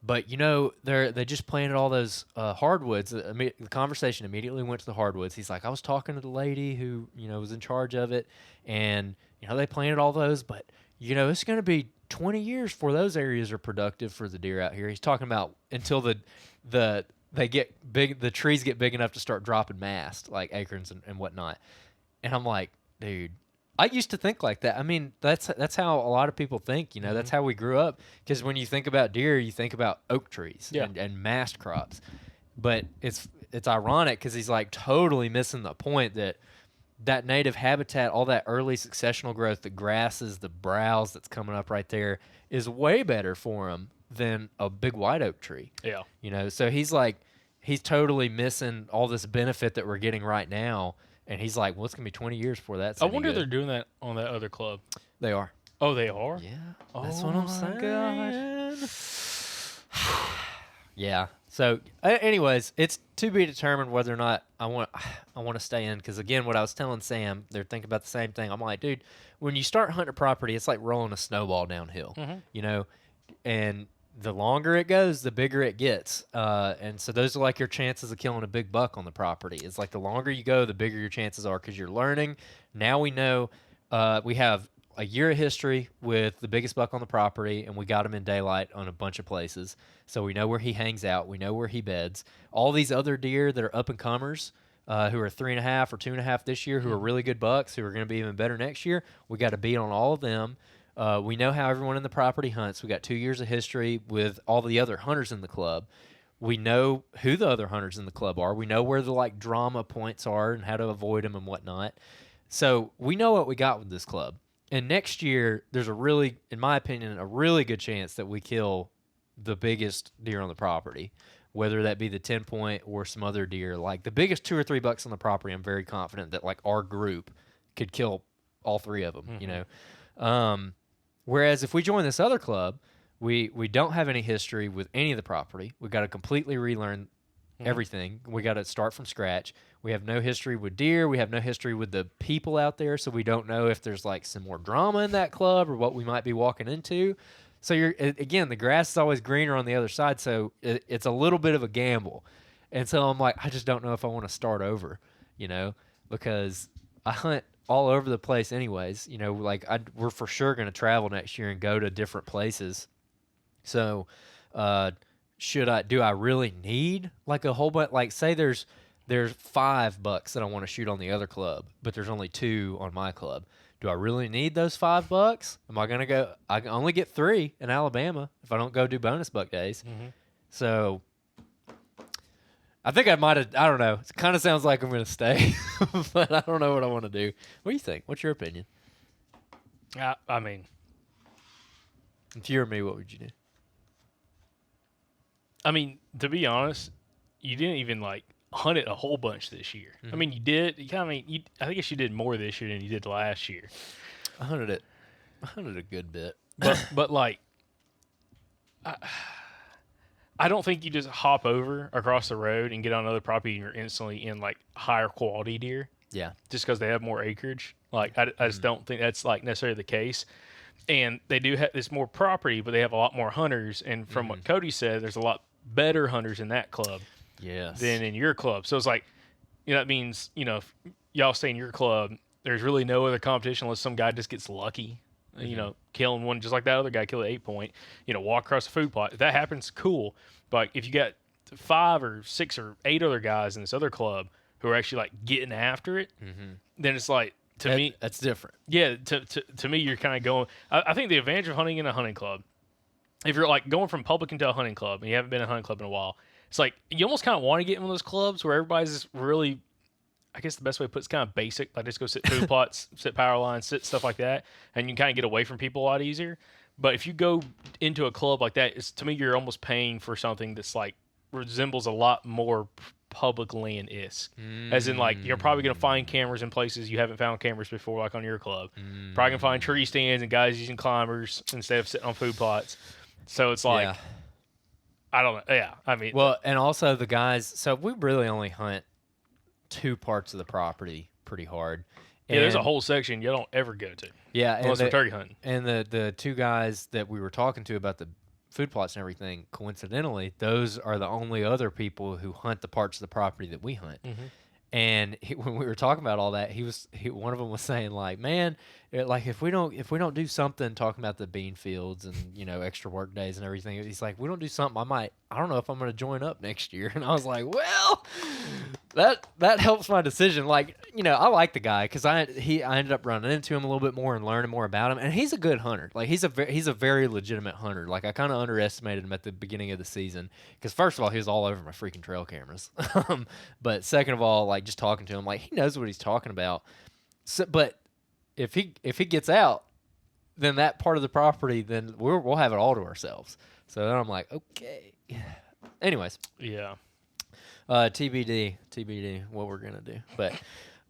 but, they just planted all those hardwoods. The conversation immediately went to the hardwoods. He's like, I was talking to the lady who, was in charge of it, and, they planted all those, but, it's going to be 20 years before those areas are productive for the deer out here. He's talking about until they get big, the trees get big enough to start dropping mast, like acorns and whatnot. And I'm like, dude, I used to think like that. I mean, that's how a lot of people think, that's how we grew up. Because when you think about deer, you think about oak trees and mast crops. But it's ironic because he's like totally missing the point that native habitat, all that early successional growth, the grasses, the browse that's coming up right there is way better for him than a big white oak tree. Yeah. So he's totally missing all this benefit that we're getting right now. And he's like, well, it's going to be 20 years before that's I wonder if they're doing that on that other club. They are. Oh, they are? Yeah. That's what I'm saying. Yeah. So, anyways, it's to be determined whether or not I want to stay in. Because again, what I was telling Sam, they're thinking about the same thing. I'm like, dude, when you start hunting a property, it's like rolling a snowball downhill, you know, and the longer it goes, the bigger it gets. And so those are like your chances of killing a big buck on the property. It's like the longer you go, the bigger your chances are because you're learning. Now we know we have a year of history with the biggest buck on the property, and we got him in daylight on a bunch of places. So we know where he hangs out. We know where he beds. All these other deer that are up and comers, who are 3.5 or 2.5 this year, who are really good bucks, who are going to be even better next year, we got to beat on all of them. We know how everyone in the property hunts. We got 2 years of history with all the other hunters in the club. We know who the other hunters in the club are. We know where the like drama points are and how to avoid them and whatnot. So we know what we got with this club. And next year, there's a really, in my opinion, a really good chance that we kill the biggest deer on the property, whether that be the 10-point or some other deer. Like the biggest 2 or 3 bucks on the property, I'm very confident that like our group could kill all 3 of them, you know. Whereas if we join this other club, we don't have any history with any of the property. We got to completely relearn everything. We got to start from scratch. We have no history with deer. We have no history with the people out there, so we don't know if there's like some more drama in that club or what we might be walking into. So again, the grass is always greener on the other side, so it's a little bit of a gamble. And so I'm like, I just don't know if I want to start over, you know, because I hunt all over the place anyways. You know, like we're for sure going to travel next year and go to different places. So do I really need like a whole bunch? Like say there's 5 bucks that I want to shoot on the other club, but there's only 2 on my club. Do I really need those 5 bucks? Am I going to go? I can only get 3 in Alabama if I don't go do bonus buck days. So I think I might have, I don't know. It kind of sounds like I'm going to stay, but I don't know what I want to do. What do you think? What's your opinion? I mean, if you were me, what would you do? I mean, to be honest, you didn't even like hunt it a whole bunch this year. I mean, you did. I guess you did more this year than you did last year. I hunted it. I hunted a good bit, but like, I don't think you just hop over across the road and get on another property and you're instantly in like higher quality deer. Yeah. Just because they have more acreage. Like I just don't think that's like necessarily the case. And they do have this more property, but they have a lot more hunters. And from what Cody said, there's a lot better hunters in that club than in your club. So it's like, you know, that means, you know, if y'all stay in your club, there's really no other competition unless some guy just gets lucky, you know, killing one just like that other guy killed an 8-point, you know, walk across the food plot. If that happens, cool. But if you got 5 or 6 or 8 other guys in this other club who are actually like getting after it, then it's like, to me, that's different. Yeah, to me, you're kind of going. I think the advantage of hunting in a hunting club, if you're like going from public into a hunting club and you haven't been in a hunting club in a while, it's like you almost kind of want to get in one of those clubs where everybody's just really, I guess the best way to put it's kind of basic. Like just go sit food plots, sit power lines, sit stuff like that, and you can kind of get away from people a lot easier. But if you go into a club like that, it's to me you're almost paying for something that's like resembles a lot more public land-esque. As in, like, you're probably going to find cameras in places you haven't found cameras before, like on your club. Probably going to find tree stands and guys using climbers instead of sitting on food plots. So it's like, I don't know. Yeah, I mean. Well, and also the guys, so we really only hunt 2 parts of the property pretty hard. Yeah, there's a whole section you don't ever go to. Yeah. Unless we're turkey hunting. And the 2 guys that we were talking to about the food plots and everything, coincidentally, those are the only other people who hunt the parts of the property that we hunt. And when we were talking about all that, one of them was saying like, man, like if we don't do something talking about the bean fields and, you know, extra work days and everything, he's like, we don't do something, I don't know if I'm going to join up next year. And I was like, well, that helps my decision. Like, you know, I like the guy because I ended up running into him a little bit more and learning more about him, and he's a good hunter. Like he's a very legitimate hunter. Like I kind of underestimated him at the beginning of the season because first of all he was all over my freaking trail cameras, but second of all, like just talking to him, like he knows what he's talking about. So, but if he gets out, then that part of the property, then we'll have it all to ourselves. So then I'm like, okay. Anyways, yeah. TBD, what we're gonna do. But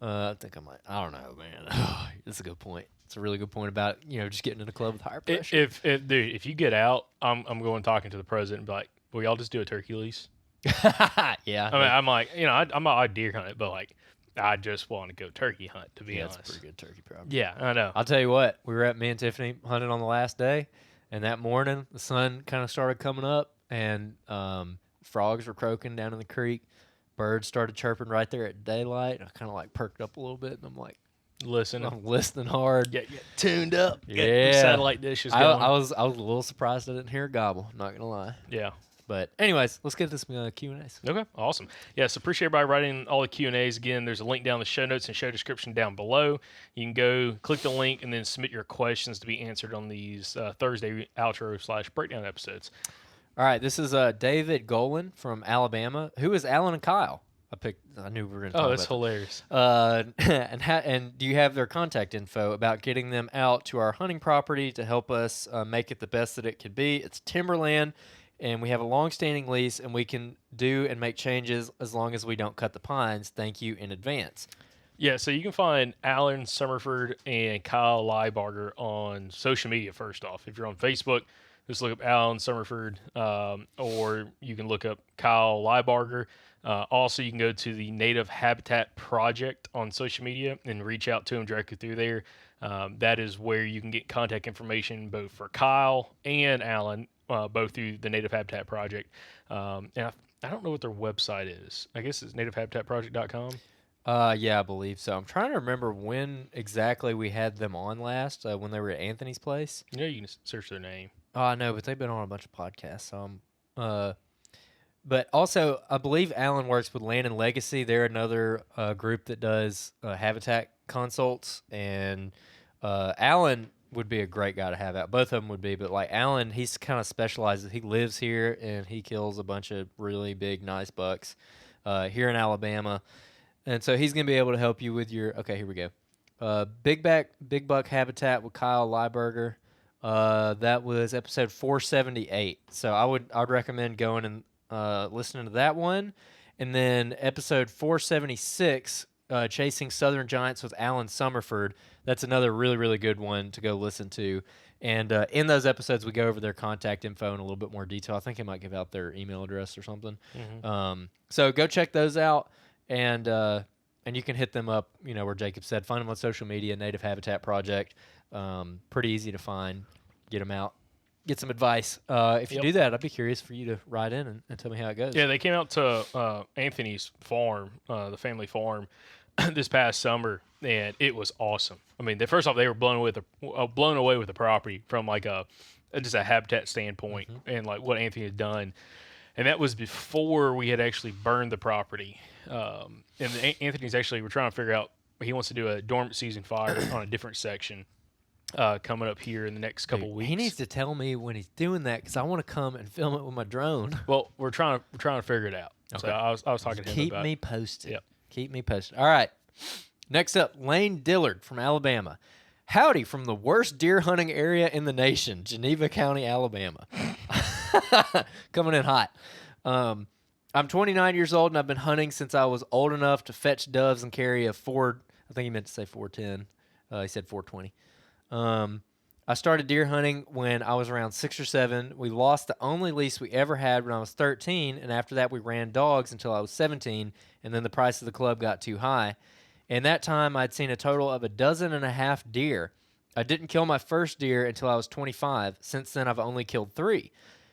I think I don't know, man. That's a good point. It's a really good point about, you know, just getting in a club with higher pressure. If you get out, I'm going talking to the president and be like, will y'all just do a turkey lease? Yeah, I mean, I'm like, I'm not a deer hunt, but like, I just want to go turkey hunt, to be honest. it's a pretty good turkey property. Yeah, I know. I'll tell you what, we were at me and Tiffany hunting on the last day, and that morning the sun kind of started coming up, and frogs were croaking down in the creek. Birds started chirping right there at daylight. I kind of like perked up a little bit, and I'm like, Listen, I'm listening hard. get tuned up. Yeah. Get the satellite dishes I going. was a little surprised I didn't hear a gobble. Not gonna lie. Yeah. But anyways, let's get this Q&As. Okay, awesome. Yeah, so appreciate everybody writing all the Q&As. Again, there's a link down in the show notes and show description down below. You can go click the link and then submit your questions to be answered on these Thursday outro/breakdown episodes. All right, this is David Golan from Alabama. Who is Alan and Kyle? I knew we were going to talk Oh, about that's hilarious. and do you have their contact info about getting them out to our hunting property to help us make it the best that it could be? It's timberland, and we have a long-standing lease, and we can do and make changes as long as we don't cut the pines. Thank you in advance. Yeah, so you can find Alan Summerford and Kyle Liebarger on social media, first off. If you're on Facebook, just look up Alan Summerford, or you can look up Kyle Liebarger. Also, you can go to the Native Habitat Project on social media and reach out to them directly through there. That is where you can get contact information both for Kyle and Alan, both through the Native Habitat Project. And I don't know what their website is. I guess it's nativehabitatproject.com. Yeah, I believe so. I'm trying to remember when exactly we had them on last, when they were at Anthony's place. You can just search their name. Oh, I know, but they've been on a bunch of podcasts. But also, I believe Alan works with Land and Legacy. They're another group that does habitat consults, and Alan would be a great guy to have out. Both of them would be, but like Alan, he's kind of specializes. He lives here, and he kills a bunch of really big, nice bucks here in Alabama, and so he's going to be able to help you with your. Okay, here we go. Big buck habitat with Kyle Lieberger. That was episode 478. So I'd recommend going and listening to that one. And then episode 476, Chasing Southern Giants with Alan Summerford. That's another really, really good one to go listen to. And in those episodes, we go over their contact info in a little bit more detail. I think I might give out their email address or something. Mm-hmm. So go check those out. And you can hit them up, where Jacob said, find them on social media, Native Habitat Project. Pretty easy to find. Get them out. Get some advice. If you do that, I'd be curious for you to write in and tell me how it goes. Yeah, they came out to Anthony's farm, the family farm, this past summer, and it was awesome. I mean, first off, they were blown away with the property from like just a habitat standpoint, mm-hmm. and like what Anthony had done. And that was before we had actually burned the property. And Anthony's actually, we're trying to figure out, he wants to do a dormant season fire on a different section. Coming up here in the next couple weeks. He needs to tell me when he's doing that because I want to come and film it with my drone. Well, we're trying to figure it out. Okay. So I was talking to him about it. Keep me posted. Yep. Keep me posted. All right. Next up, Lane Dillard from Alabama. Howdy from the worst deer hunting area in the nation, Geneva County, Alabama. Coming in hot. I'm 29 years old and I've been hunting since I was old enough to fetch doves and carry a Ford. I think he meant to say 410. He said 420. I started deer hunting when I was around 6 or 7. We lost the only lease we ever had when I was 13, and after that we ran dogs until I was 17, and then the price of the club got too high. In that time, I'd seen a total of 12.5 deer. I didn't kill my first deer until I was 25. Since then, I've only killed 3.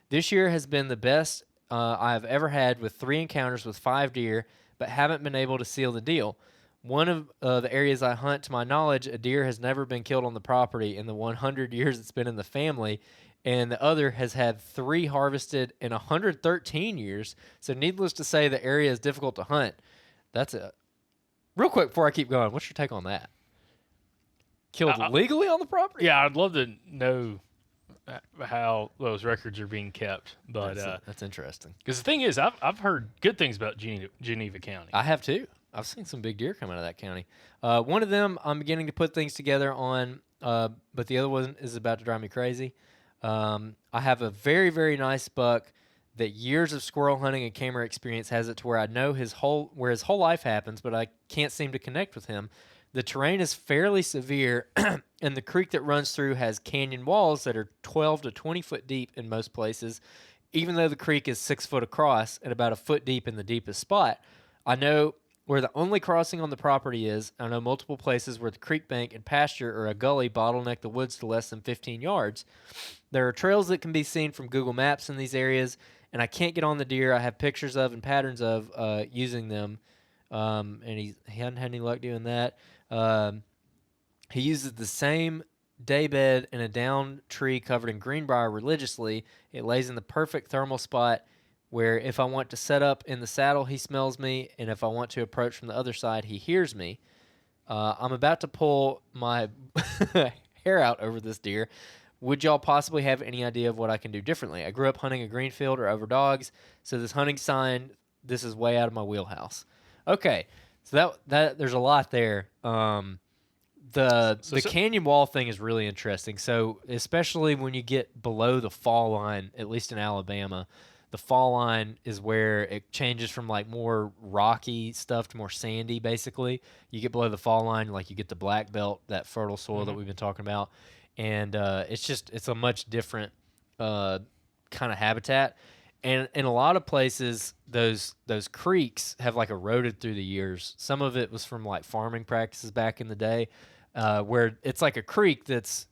This year has been the best I've ever had with 3 encounters with 5 deer, but haven't been able to seal the deal. One of the areas I hunt, to my knowledge, a deer has never been killed on the property in the 100 years it's been in the family, and the other has had 3 harvested in 113 years. So needless to say, the area is difficult to hunt. That's it. Real quick before I keep going, what's your take on that? Killed legally on the property? Yeah, I'd love to know how those records are being kept. But that's interesting. Because the thing is, I've heard good things about Geneva County. I have too. I've seen some big deer come out of that county. One of them I'm beginning to put things together on, but the other one is about to drive me crazy. I have a very, very nice buck that years of squirrel hunting and camera experience has it to where I know where his whole life happens, but I can't seem to connect with him. The terrain is fairly severe, and the creek that runs through has canyon walls that are 12 to 20 foot deep in most places. even though the creek is 6 foot across and about a foot deep in the deepest spot, I know where the only crossing on the property is. I know multiple places where the creek bank and pasture or a gully bottleneck the woods to less than 15 yards. There are trails that can be seen from Google Maps in these areas, and I can't get on the deer. I have pictures of and patterns of using them, and he hadn't had any luck doing that. He uses the same daybed in a down tree covered in greenbrier religiously. It lays in the perfect thermal spot where if I want to set up in the saddle, he smells me, and if I want to approach from the other side, he hears me. I'm about to pull my hair out over this deer. Would y'all possibly have any idea of what I can do differently? I grew up hunting a greenfield or over dogs, so this hunting sign, this is way out of my wheelhouse. Okay, so that there's a lot there. The canyon wall thing is really interesting. So especially when you get below the fall line, at least in Alabama, the fall line is where it changes from like more rocky stuff to more sandy. Basically, you get below the fall line, like you get the black belt, that fertile soil that we've been talking about, and it's a much different kind of habitat. And in a lot of places, those creeks have like eroded through the years. Some of it was from like farming practices back in the day, where it's like a creek that's,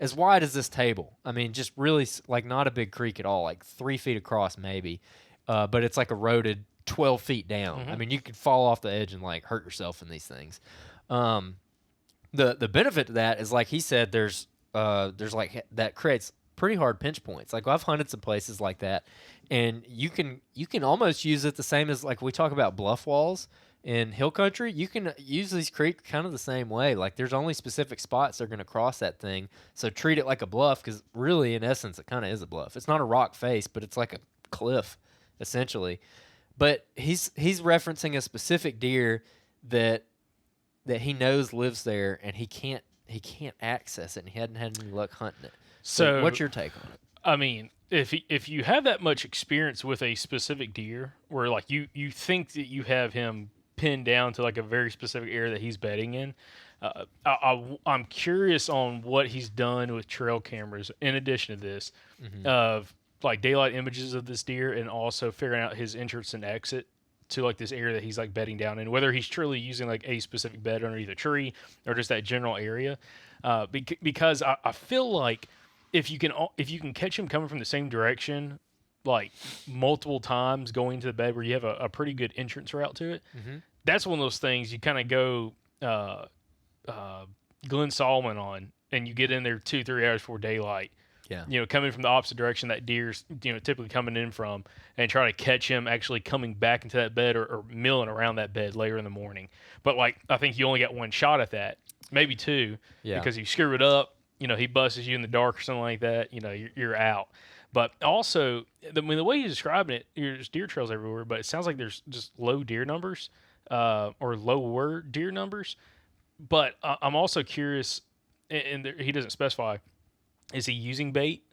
as wide as this table. I mean, just really like not a big creek at all, like 3 feet across maybe, but it's like eroded 12 feet down. I mean, you could fall off the edge and like hurt yourself in these things. The benefit to that is, like he said, there's like that creates pretty hard pinch points. Like I've hunted some places like that, and you can almost use it the same as like we talk about bluff walls in hill country. You can use these creeks kind of the same way. Like there's only specific spots they're going to cross that thing, so treat it like a bluff, because really in essence it kind of is a bluff. It's not a rock face, but it's like a cliff essentially. But he's referencing a specific deer that he knows lives there, and he can't access it, and he hadn't had any luck hunting it. So what's your take on it? I mean, if you have that much experience with a specific deer, where like you think that you have him pinned down to like a very specific area that he's bedding in, I'm curious on what he's done with trail cameras in addition to this, of like daylight images of this deer, and also figuring out his entrance and exit to like this area that he's like bedding down in, whether he's truly using like a specific bed underneath a tree or just that general area, because I feel like if you can catch him coming from the same direction, like multiple times going to the bed where you have a pretty good entrance route to it, that's one of those things you kind of go Glenn Solomon on, and you get in there 2-3 hours before daylight. Yeah. Coming from the opposite direction that deer's, typically coming in from, and try to catch him actually coming back into that bed or milling around that bed later in the morning. But like, I think you only got one shot at that, maybe two, because you screw it up, he busts you in the dark or something like that, you're out. But also, the way you're describing it, there's deer trails everywhere, but it sounds like there's just low deer numbers, or lower deer numbers. But I'm also curious, and he doesn't specify, is he using bait?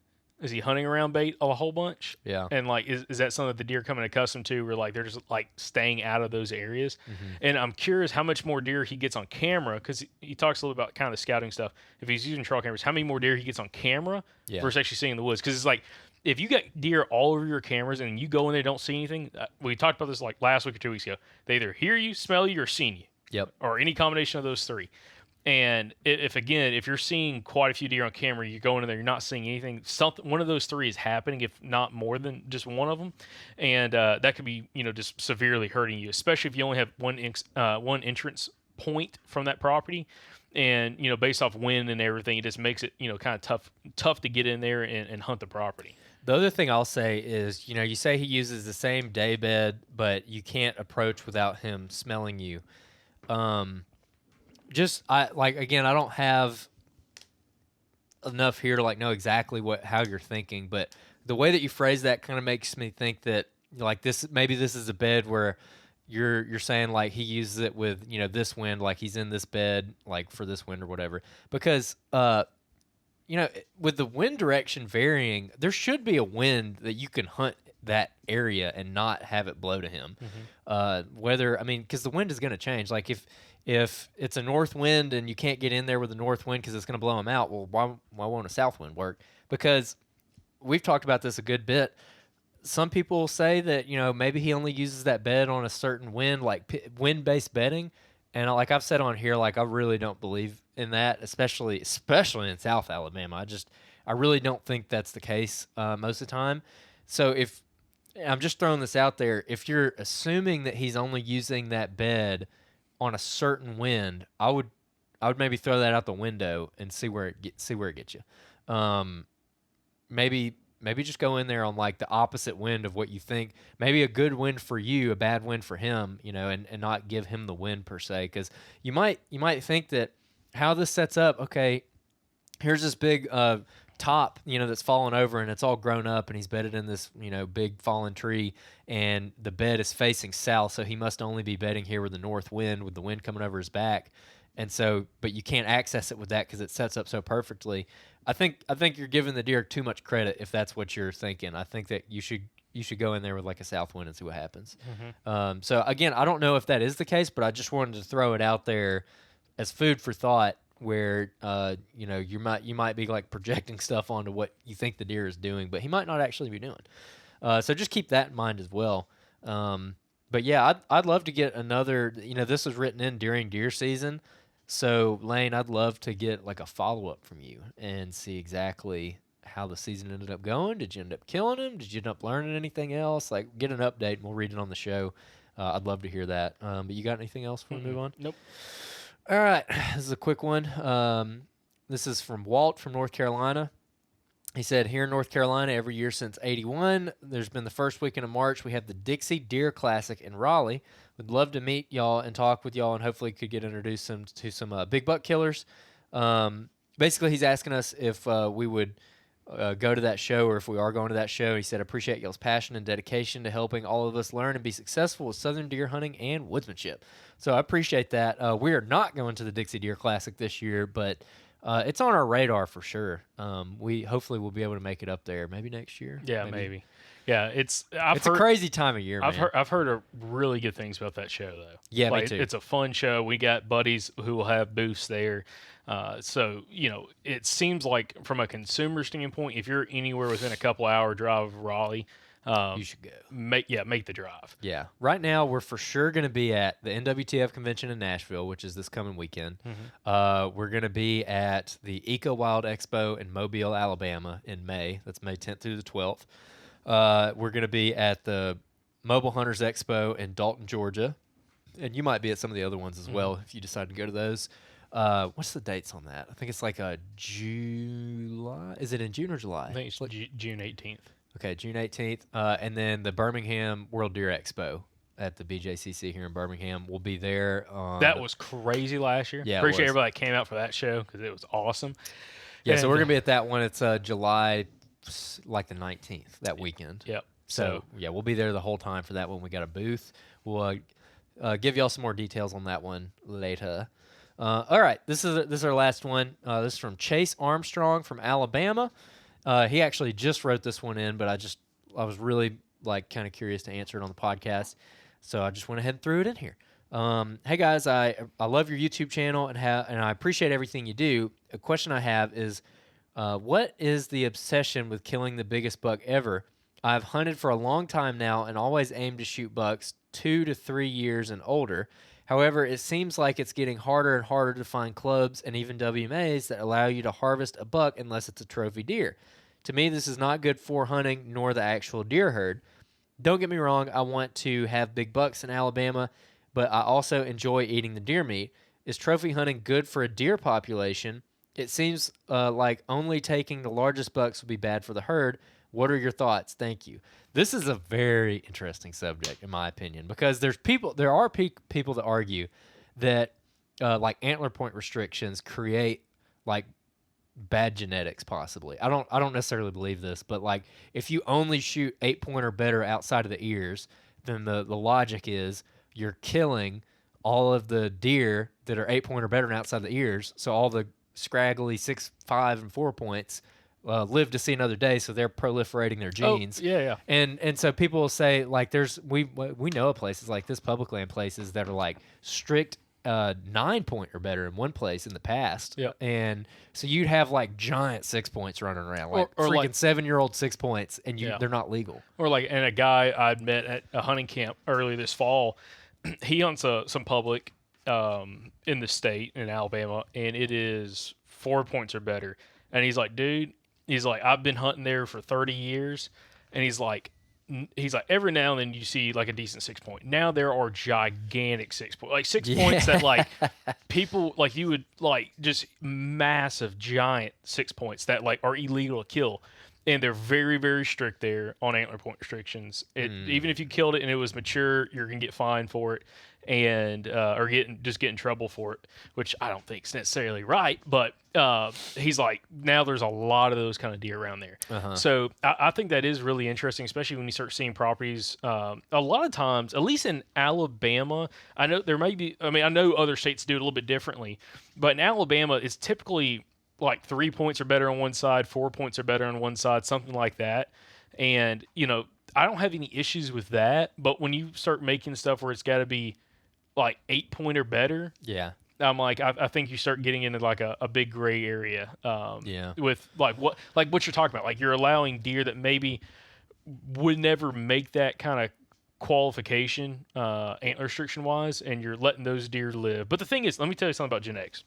Is he hunting around bait a whole bunch? Yeah. And like, is that something that the deer coming accustomed to, where like they're just like staying out of those areas? And I'm curious how much more deer he gets on camera, because he talks a little about kind of the scouting stuff. If he's using trail cameras, how many more deer he gets on camera versus actually seeing in the woods? Because it's like, if you got deer all over your cameras and you go in there and don't see anything, we talked about this like last week or 2 weeks ago. They either hear you, smell you, or seen you. Yep. Or any combination of those three. And if you're seeing quite a few deer on camera, you're going in there, you're not seeing anything, one of those three is happening, if not more than just one of them. And that could be, just severely hurting you, especially if you only have one entrance point from that property. And, based off wind and everything, it just makes it, kind of tough to get in there and hunt the property. The other thing I'll say is, you say he uses the same day bed, but you can't approach without him smelling you. I don't have enough here to like know exactly how you're thinking, but the way that you phrase that kind of makes me think that like this is a bed where you're saying like he uses it with this wind, like he's in this bed like for this wind or whatever, because with the wind direction varying, there should be a wind that you can hunt that area and not have it blow to him. Because the wind is going to change. Like if it's a north wind and you can't get in there with a north wind because it's going to blow him out, well, why won't a south wind work? Because we've talked about this a good bit. Some people say that maybe he only uses that bed on a certain wind, like wind-based bedding, and like I've said on here, like I really don't believe in that, especially in South Alabama. I really don't think that's the case most of the time. So if I'm just throwing this out there, if you're assuming that he's only using that bed on a certain wind, I would maybe throw that out the window and see where it gets you. Maybe just go in there on like the opposite wind of what you think. Maybe a good wind for you, a bad wind for him, and not give him the win per se, because you might think that how this sets up. Okay, here's this big top, that's fallen over and it's all grown up, and he's bedded in this big fallen tree, and the bed is facing south, so he must only be bedding here with the north wind, with the wind coming over his back. And so, but you can't access it with that because it sets up so perfectly. I think you're giving the deer too much credit if that's what you're thinking. I think that you should go in there with like a south wind and see what happens. So again, I don't know if that is the case, but I just wanted to throw it out there as food for thought, where you might be like projecting stuff onto what you think the deer is doing, but he might not actually be doing. So just keep that in mind as well. But yeah, I'd love to get another. This was written in during deer season. So, Lane, I'd love to get like a follow-up from you and see exactly how the season ended up going. Did you end up killing him? Did you end up learning anything else? Like, get an update and we'll read it on the show. I'd love to hear that. But you got anything else before we move on? Nope. All right. This is a quick one. This is from Walt from North Carolina. He said, here in North Carolina, every year since '81, there's been the first weekend of March. We have the Dixie Deer Classic in Raleigh. Would love to meet y'all and talk with y'all, and hopefully could get introduced to some big buck killers. Basically, he's asking us if we would go to that show, or if we are going to that show. He said, appreciate y'all's passion and dedication to helping all of us learn and be successful with southern deer hunting and woodsmanship. So I appreciate that. We are not going to the Dixie Deer Classic this year, but it's on our radar for sure. We hopefully will be able to make it up there maybe next year. Yeah, maybe. Yeah, it's a crazy time of year. I've heard really good things about that show though. Yeah, me too. It's a fun show. We got buddies who will have booths there. So it seems like from a consumer standpoint, if you're anywhere within a couple hour drive of Raleigh, you should go. Make the drive. Yeah. Right now, we're for sure going to be at the NWTF convention in Nashville, which is this coming weekend. We're going to be at the Eco Wild Expo in Mobile, Alabama in May. That's May 10th through the 12th. We're going to be at the Mobile Hunters Expo in Dalton, Georgia. And you might be at some of the other ones as well if you decide to go to those. What's the dates on that? I think it's like July. Is it in June or July? I think it's June 18th. Okay, June 18th. And then the Birmingham World Deer Expo at the BJCC here in Birmingham. We'll be there. That was crazy last year. Yeah, appreciate everybody that came out for that show because it was awesome. Yeah, so we're going to be at that one. It's July like the 19th, that weekend. Yep. So, yeah, we'll be there the whole time for that one. We got a booth. We'll give y'all some more details on that one later. All right, this is our last one. This is from Chase Armstrong from Alabama. He actually just wrote this one in, but I was really like kind of curious to answer it on the podcast, so I just went ahead and threw it in here. Hey guys, I love your YouTube channel and I appreciate everything you do. A question I have is, what is the obsession with killing the biggest buck ever? I've hunted for a long time now and always aimed to shoot bucks 2 to 3 years and older. However, it seems like it's getting harder and harder to find clubs and even WMAs that allow you to harvest a buck unless it's a trophy deer. To me, this is not good for hunting nor the actual deer herd. Don't get me wrong, I want to have big bucks in Alabama, but I also enjoy eating the deer meat. Is trophy hunting good for a deer population? It seems like only taking the largest bucks would be bad for the herd. What are your thoughts? Thank you. This is a very interesting subject, in my opinion, because there are people that argue that like antler point restrictions create like bad genetics, possibly. I don't necessarily believe this, but like if you only shoot 8-point or better outside of the ears, then the logic is you're killing all of the deer that are 8-point or better and outside the ears. So all the scraggly 6, 5, and 4 points live to see another day, so they're proliferating their genes. Oh, yeah. And so people will say like we know of places like this, public land places that are like strict 9 point or better in one place in the past. Yep. And so you'd have like giant 6 points running around, like Or freaking like- 7-year-old 6 points, and Yeah. they're not legal. Or like, and a guy I'd met at a hunting camp early this fall, he hunts some public in the state in Alabama, and it is 4 points or better. And he's like, dude, I've been hunting there for 30 years, and he's like, every now and then you see like a decent 6 point. Now there are gigantic 6 points, like 6 points that like people like you would like just massive giant 6 points that like are illegal to kill. And they're very, very strict there on antler point restrictions. Even if you killed it and it was mature, you're gonna get fined for it, and or get in trouble for it, which I don't think is necessarily right. But he's like, now there's a lot of those kind of deer around there. So I think that is really interesting, especially when you start seeing properties. A lot of times, at least in Alabama, I know there may be. I mean, I know other states do it a little bit differently, but in Alabama, it's typically like 3 points are better on one side, 4 points are better on one side, something like that. And, you know, I don't have any issues with that. But when you start making stuff where it's got to be like 8 point or better, Yeah. I'm like, I think you start getting into like a big gray area. Yeah. With like what you're talking about. Like you're allowing deer that maybe would never make that kind of qualification, antler restriction wise, and you're letting those deer live. But the thing is, let me tell you something about genetics.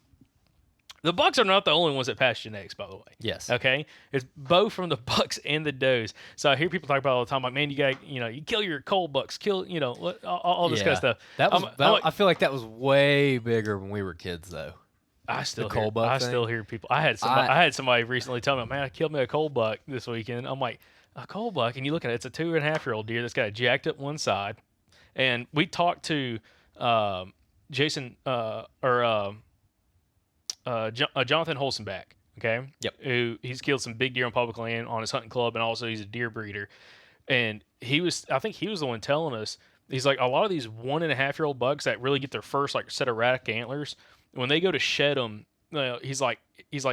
The bucks are not the only ones that pass genetics, by the way. Yes. Okay? It's both from the bucks and the does. So I hear people talk about it all the time, like, man, you got, you know, you kill your coal bucks, kill, you know, all this kind of stuff. That was. I'm like, I feel like that was way bigger when we were kids, though. I still coal buck I thing? still hear people. I had somebody recently tell me, man, I killed me a coal buck this weekend. I'm like, a coal buck, and you look at it, it's a 2.5-year-old deer that's got it jacked up one side. And we talked to Jason Jonathan Holzenbach, okay? Yep. Who he's killed some big deer on public land on his hunting club, and also he's a deer breeder. And I think he was the one telling us, he's like, a lot of these 1.5-year-old bucks that really get their first like set of radic antlers, when they go to shed them, he's like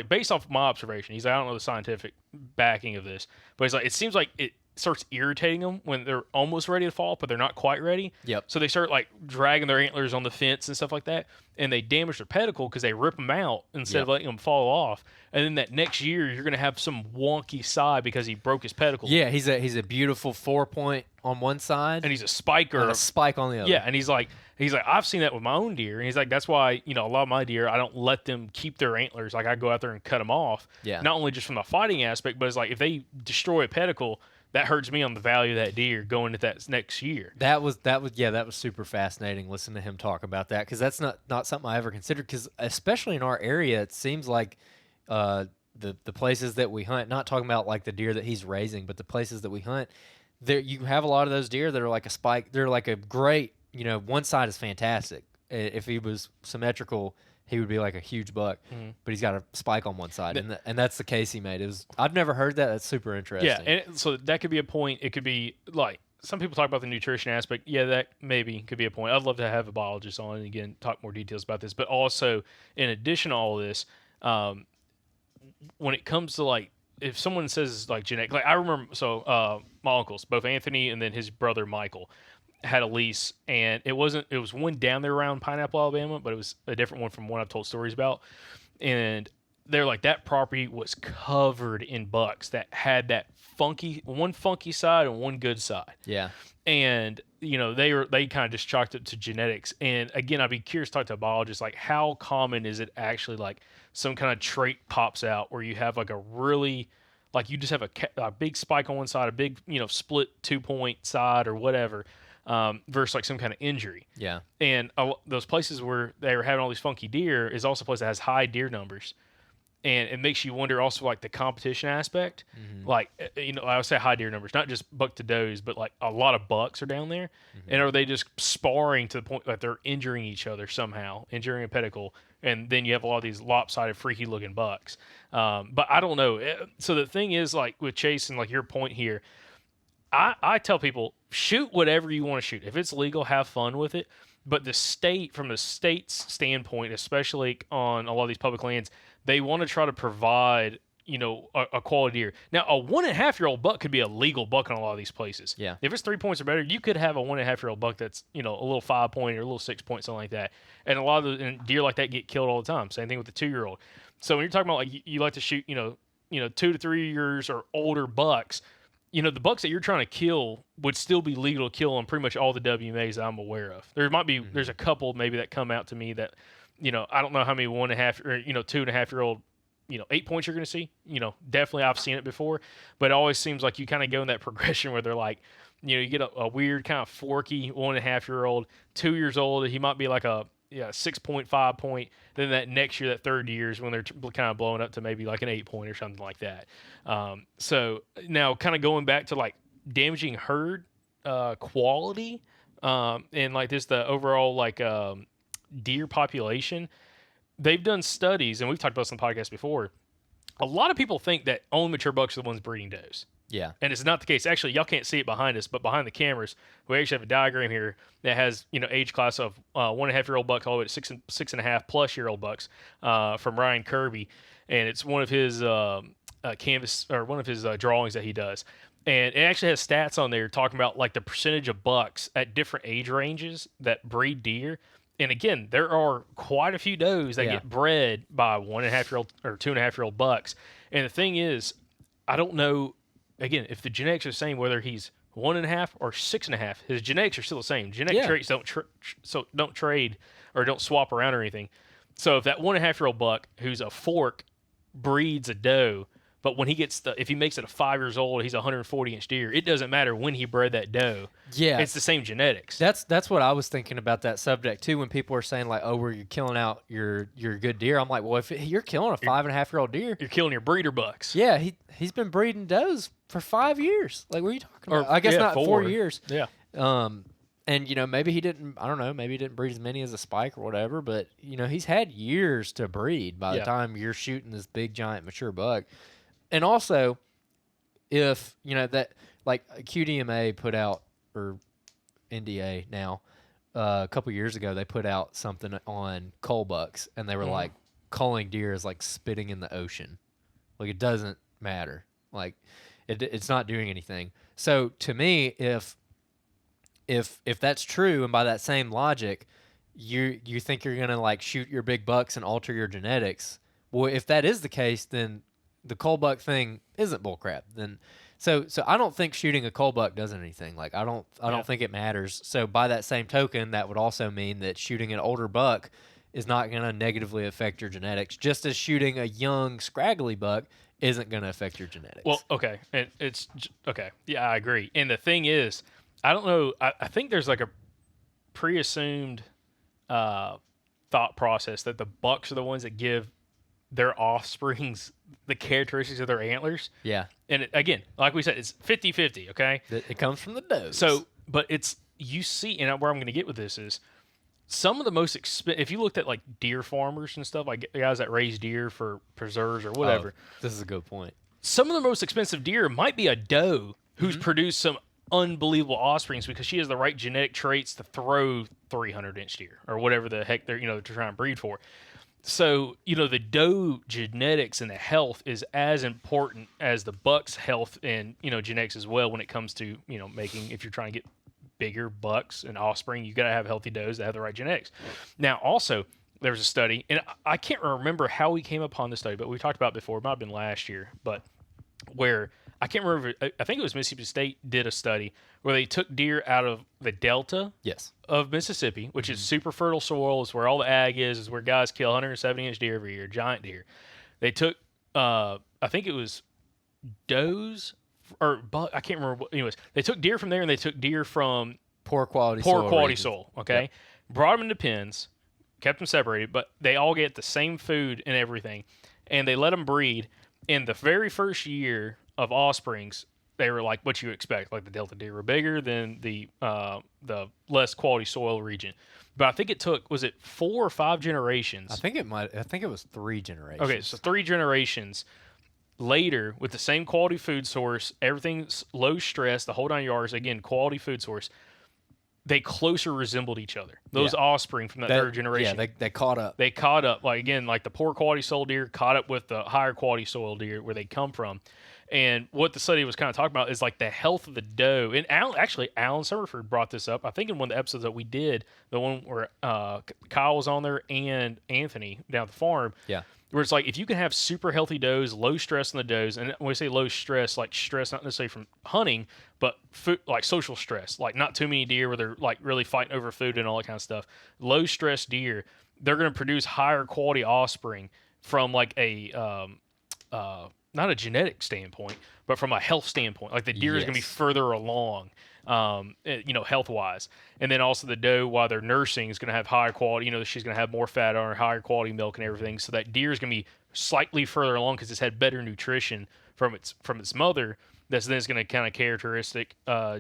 based off my observation, he's like, I don't know the scientific backing of this, but he's like, it seems like it starts irritating them when they're almost ready to fall, but they're not quite ready. Yep. So they start like dragging their antlers on the fence and stuff like that, and they damage their pedicle because they rip them out instead of letting them fall off. And then that next year, you're gonna have some wonky side because he broke his pedicle. Yeah, he's a beautiful 4 point on one side, And he's a spiker. and a spike on the other. Yeah, and he's like, I've seen that with my own deer, and he's like, that's why, you know, a lot of my deer, I don't let them keep their antlers. Like I go out there and cut them off. Yeah. Not only just from the fighting aspect, but it's like if they destroy a pedicle, that hurts me on the value of that deer going into that next year. That was super fascinating. Listening to him talk about that, because that's not something I ever considered. Because especially in our area, it seems like the places that we hunt, not talking about like the deer that he's raising, but the places that we hunt, there you have a lot of those deer that are like a spike. They're like a great, you know, one side is fantastic. If he was symmetrical, he would be like a huge buck, but he's got a spike on one side, and that's the case he made. I've never heard that. That's super interesting. Yeah, and so that could be a point. It could be like some people talk about the nutrition aspect. Yeah, that maybe could be a point. I'd love to have a biologist on and again talk more details about this. But also, in addition to all of this, when it comes to like if someone says like genetic, like I remember, so my uncles, both Anthony and then his brother Michael, had a lease, and it was one down there around Pineapple, Alabama, but it was a different one from one I've told stories about. And they're like, that property was covered in bucks that had that one funky side and one good side. Yeah. And you know, they kind of just chalked it to genetics. And again, I'd be curious to talk to a biologist, like how common is it actually like some kind of trait pops out where you have like a really, like you just have a big spike on one side, a big, you know, split 2 point side or whatever, versus like some kind of injury. Yeah. And those places where they were having all these funky deer is also a place that has high deer numbers. And it makes you wonder also like the competition aspect. Like, you know, I would say high deer numbers, not just buck to does, but like a lot of bucks are down there. And are they just sparring to the point that they're injuring each other somehow, injuring a pedicle? And then you have a lot of these lopsided, freaky looking bucks. But I don't know. So the thing is, like with Chase and like your point here, I tell people, shoot whatever you want to shoot. If it's legal, have fun with it. But from the state's standpoint, especially on a lot of these public lands, they want to try to provide, a quality deer. Now, a 1.5-year-old buck could be a legal buck in a lot of these places. Yeah. If it's 3 points or better, you could have a 1.5-year-old buck that's, a little 5 point or a little 6 point, something like that. And a lot of and deer like that get killed all the time. Same thing with the 2-year-old. So when you're talking about like you like to shoot, 2 to 3 years or older bucks, the bucks that you're trying to kill would still be legal to kill on pretty much all the WMAs that I'm aware of. There might be, there's a couple maybe that come out to me that, I don't know how many 1.5 or 2.5-year-old 8 points you're going to see. Definitely I've seen it before, but it always seems like you kind of go in that progression where they're like, you get a weird kind of forky 1.5-year-old, 2 years old. He might be like a 6.5 point. Then that next year, that third year is when they're kind of blowing up to maybe like an 8 point or something like that. So now kind of going back to like damaging herd quality and like this, the overall like deer population, they've done studies, and we've talked about this on the podcast before. A lot of people think that only mature bucks are the ones breeding does. Yeah. And it's not the case. Actually, y'all can't see it behind us, but behind the cameras, we actually have a diagram here that has, age class of 1.5-year-old bucks all the way to 6.5+ year-old bucks from Ryan Kirby. And it's one of his canvas or one of his drawings that he does. And it actually has stats on there talking about like the percentage of bucks at different age ranges that breed deer. And again, there are quite a few does that get bred by 1.5-year-old or 2.5-year-old bucks. And the thing is, I don't know, again, if the genetics are the same, whether he's 1.5 or 6.5, his genetics are still the same. Genetic traits don't trade or don't swap around or anything. So if that 1.5-year-old buck who's a fork breeds a doe, but when if he makes it a 5 years old, he's a 140-inch deer. It doesn't matter when he bred that doe. Yeah, it's the same genetics. That's what I was thinking about that subject too. When people are saying like, "Oh, you're killing out your good deer," I'm like, "Well, if you're killing a 5.5-year-old deer, you're killing your breeder bucks." Yeah, he's been breeding does for 5 years. Like, what are you talking about? I guess not 4 years. Yeah. And maybe he didn't. I don't know. Maybe he didn't breed as many as a spike or whatever. But he's had years to breed by the time you're shooting this big giant mature buck. And also, if that like QDMA put out, or NDA now, a couple years ago, they put out something on cull bucks, and they were like, culling deer is like spitting in the ocean. Like, it doesn't matter. Like, it's not doing anything. So to me, if that's true, and by that same logic, you think you're gonna like shoot your big bucks and alter your genetics. Well, if that is the case, then the cull buck thing isn't bullcrap. Then, so I don't think shooting a cull buck does anything. Like, I don't think it matters. So by that same token, that would also mean that shooting an older buck is not going to negatively affect your genetics, just as shooting a young scraggly buck isn't going to affect your genetics. Well, okay, and it's okay. Yeah, I agree. And the thing is, I don't know. I think there's like a pre-assumed thought process that the bucks are the ones that give their offsprings the characteristics of their antlers. Yeah. And again, like we said, it's 50-50, okay? It comes from the does. So, but you see, and where I'm going to get with this is some of the most if you looked at like deer farmers and stuff, like guys that raise deer for preserves or whatever. This is a good point. Some of the most expensive deer might be a doe who's produced some unbelievable offsprings because she has the right genetic traits to throw 300-inch deer or whatever the heck they're trying to breed for. So, the doe genetics and the health is as important as the buck's health and, genetics as well when it comes to, making, if you're trying to get bigger bucks and offspring, you got to have healthy does that have the right genetics. Now, also, there was a study, and I can't remember how we came upon this study, but we talked about it before. It might have been last year, but where I can't remember. I think it was Mississippi State did a study where they took deer out of the delta of Mississippi, which is super fertile soil. It's where all the ag is where guys kill 170-inch deer every year, giant deer. They took, I think it was does or I can't remember. Anyways, they took deer from there and they took deer from poor quality soil. Okay, brought them into pens, kept them separated, but they all get the same food and everything, and they let them breed. In the very first year of offsprings, they were like what you expect. Like the delta deer were bigger than the less quality soil region. But I think it took, was it 4 or 5 generations? I think it was 3 generations. Okay, so 3 generations later with the same quality food source, everything's low stress, the whole 9 yards, again, quality food source. they closer resembled each other. Those Yeah. offspring from that third generation. Yeah, they caught up. They caught up, like again, like the poor quality soil deer caught up with the higher quality soil deer where they come from. And what the study was kind of talking about is like the health of the doe. And Alan Summerford brought this up, I think, in one of the episodes that we did, the one where Kyle was on there and Anthony down at the farm. Yeah. Where it's like if you can have super healthy does, low stress in the does, and when we say low stress, like stress not necessarily from hunting, but food, like social stress, like not too many deer where they're like really fighting over food and all that kind of stuff. Low stress deer, they're going to produce higher quality offspring from like a not a genetic standpoint, but from a health standpoint. Like the deer is going to be further along, health wise. And then also the doe, while they're nursing, is going to have higher quality. She's going to have more fat on her, higher quality milk and everything. So that deer is going to be slightly further along because it's had better nutrition from its mother. That's then going to kind of characteristic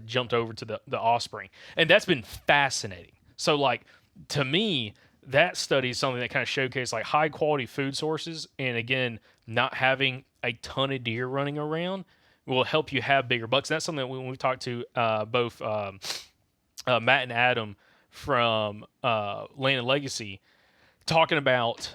jumped over to the offspring. And that's been fascinating. So like to me, that study is something that kind of showcased like high quality food sources, and again, not having a ton of deer running around will help you have bigger bucks. And that's something that when we talked to both Matt and Adam from Land and Legacy, talking about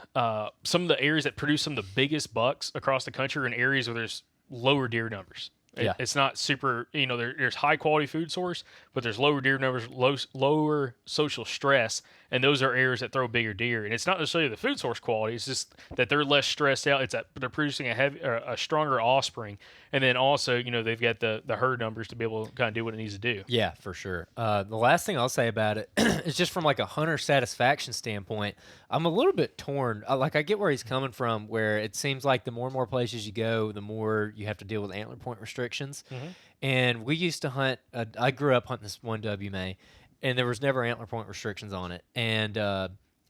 some of the areas that produce some of the biggest bucks across the country are in areas where there's lower deer numbers. Yeah. It's not super, there's high quality food source, but there's lower deer numbers, lower social stress, and those are areas that throw bigger deer. And it's not necessarily the food source quality; it's just that they're less stressed out. It's that they're producing a stronger offspring, and then also, they've got the herd numbers to be able to kind of do what it needs to do. Yeah, for sure. The last thing I'll say about it is just from like a hunter satisfaction standpoint, I'm a little bit torn. Like I get where he's coming from, where it seems like the more and more places you go, the more you have to deal with antler point restrictions. Mm-hmm. And we used to hunt. I grew up hunting this one WMA, and there was never antler point restrictions on it. And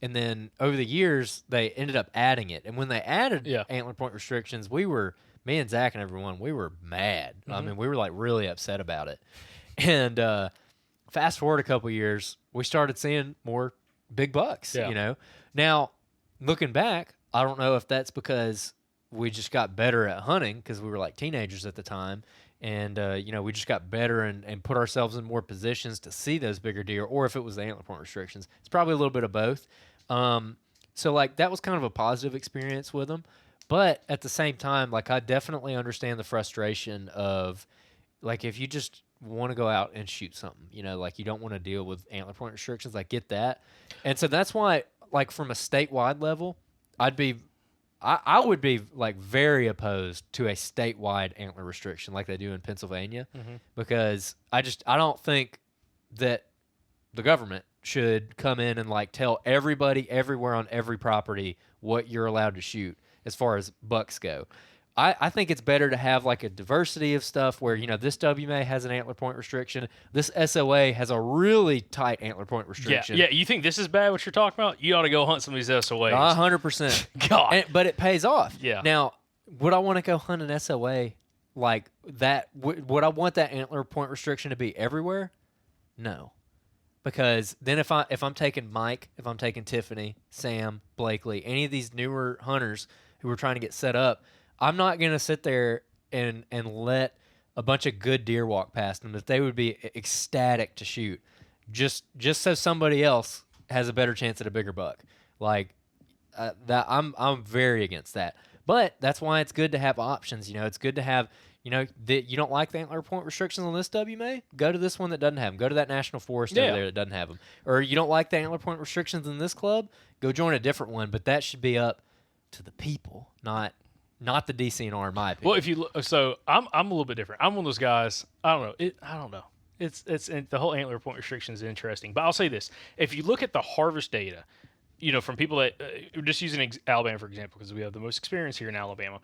then over the years, they ended up adding it. And when they added antler point restrictions, me and Zach and everyone, we were mad. Mm-hmm. I mean, we were like really upset about it. And fast forward a couple years, we started seeing more big bucks. Yeah. Now looking back, I don't know if that's because we just got better at hunting because we were like teenagers at the time, and we just got better and put ourselves in more positions to see those bigger deer, or if it was the antler point restrictions. It's probably a little bit of both. So like that was kind of a positive experience with them. But at the same time, like I definitely understand the frustration of like if you just want to go out and shoot something, like you don't want to deal with antler point restrictions. I get that. And so that's why, like from a statewide level, I would be like very opposed to a statewide antler restriction like they do in Pennsylvania, because I don't think that the government should come in and like tell everybody everywhere on every property what you're allowed to shoot as far as bucks go. I think it's better to have like a diversity of stuff where, this WMA has an antler point restriction. This SOA has a really tight antler point restriction. Yeah. You think this is bad, what you're talking about? You ought to go hunt some of these SOAs. 100%. God. But it pays off. Yeah. Now, would I want to go hunt an SOA like that? Would I want that antler point restriction to be everywhere? No. Because then if I'm taking Mike, if I'm taking Tiffany, Sam, Blakely, any of these newer hunters who are trying to get set up, I'm not going to sit there and let a bunch of good deer walk past them that they would be ecstatic to shoot just so somebody else has a better chance at a bigger buck. Like that I'm very against that. But that's why it's good to have options, It's good to have, that you don't like the antler point restrictions on this WMA, go to this one that doesn't have them. Go to that national forest over there that doesn't have them. Or you don't like the antler point restrictions in this club, go join a different one, but that should be up to the people, not the DCNR, in my opinion. Well, if you look, so I'm a little bit different. I'm one of those guys. I don't know. It's and the whole antler point restriction is interesting. But I'll say this: if you look at the harvest data, from people that just using Alabama for example, because we have the most experience here in Alabama.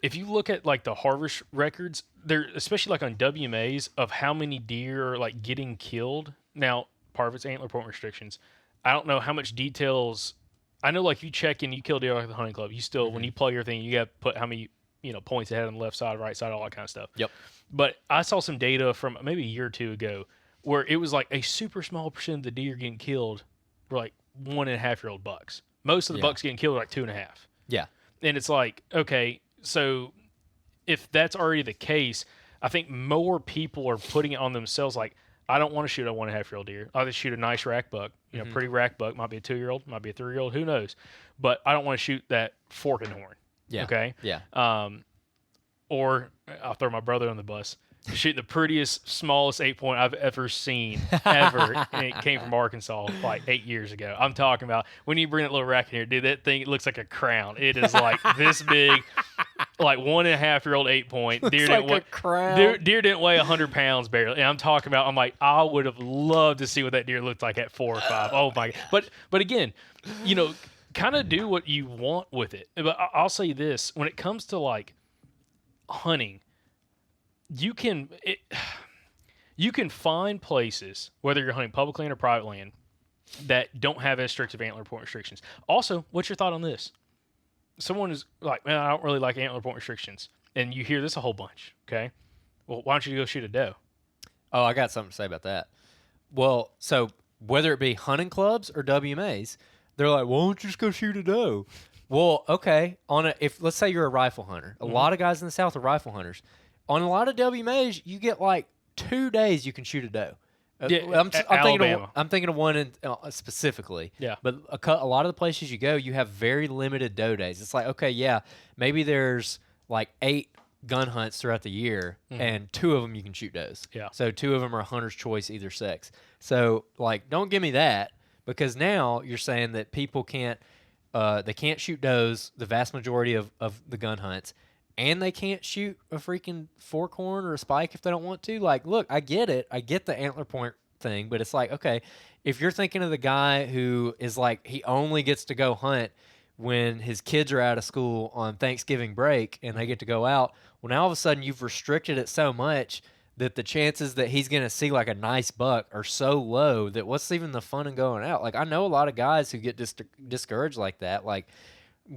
If you look at like the harvest records, there, especially like on WMAs, of how many deer are like getting killed. Now, part of it's antler point restrictions. I don't know how much details. I know, like, you check in, you kill deer like the hunting club. You still, when you plug your thing, you got to put how many, points ahead on the left side, right side, all that kind of stuff. Yep. But I saw some data from maybe a year or two ago where it was like a super small percent of the deer getting killed were like 1.5-year-old bucks. Most of the bucks getting killed are like 2.5. Yeah. And it's like, okay, so if that's already the case, I think more people are putting it on themselves like, I don't want to shoot a 1.5-year-old deer. I just shoot a nice rack buck, pretty rack buck. Might be a 2-year-old, might be a 3-year-old, who knows? But I don't want to shoot that fork and horn. Yeah. Okay. Yeah. Or I'll throw my brother on the bus. Shooting the prettiest, smallest 8-point I've ever seen, ever. And it came from Arkansas like 8 years ago. I'm talking about when you bring that little rack in here, dude, that thing, it looks like a crown. It is like this big, like 1.5-year-old 8-point. Deer like a crown. Deer didn't weigh 100 pounds barely. And I'm talking about, I'm like, I would have loved to see what that deer looked like at 4 or 5. Oh my God. But again, kind of do what you want with it. But I'll say this, when it comes to like hunting, you can find places, whether you're hunting public land or private land, that don't have as strict of antler point restrictions. Also, what's your thought on this? Someone is like, man, I don't really like antler point restrictions. And you hear this a whole bunch, okay? Well, why don't you go shoot a doe? Oh, I got something to say about that. Well, so whether it be hunting clubs or WMAs, they're like, why don't you just go shoot a doe? Well, okay, if let's say you're a rifle hunter. A lot of guys in the South are rifle hunters. On a lot of WMAs, you get like 2 days you can shoot a doe. I'm thinking of one specifically. Yeah. But a lot of the places you go, you have very limited doe days. It's like, okay, yeah, maybe there's like 8 gun hunts throughout the year, and 2 of them you can shoot does. Yeah. So 2 of them are hunter's choice, either sex. So like, don't give me that, because now you're saying that people can't shoot does the vast majority of the gun hunts, and they can't shoot a freaking fork horn or a spike if they don't want to. Like, look, I get it. I get the antler point thing, but it's like, okay, if you're thinking of the guy who is like, he only gets to go hunt when his kids are out of school on Thanksgiving break and they get to go out, well, now all of a sudden you've restricted it so much that the chances that he's going to see like a nice buck are so low that what's even the fun in going out? Like, I know a lot of guys who get discouraged like that. Like,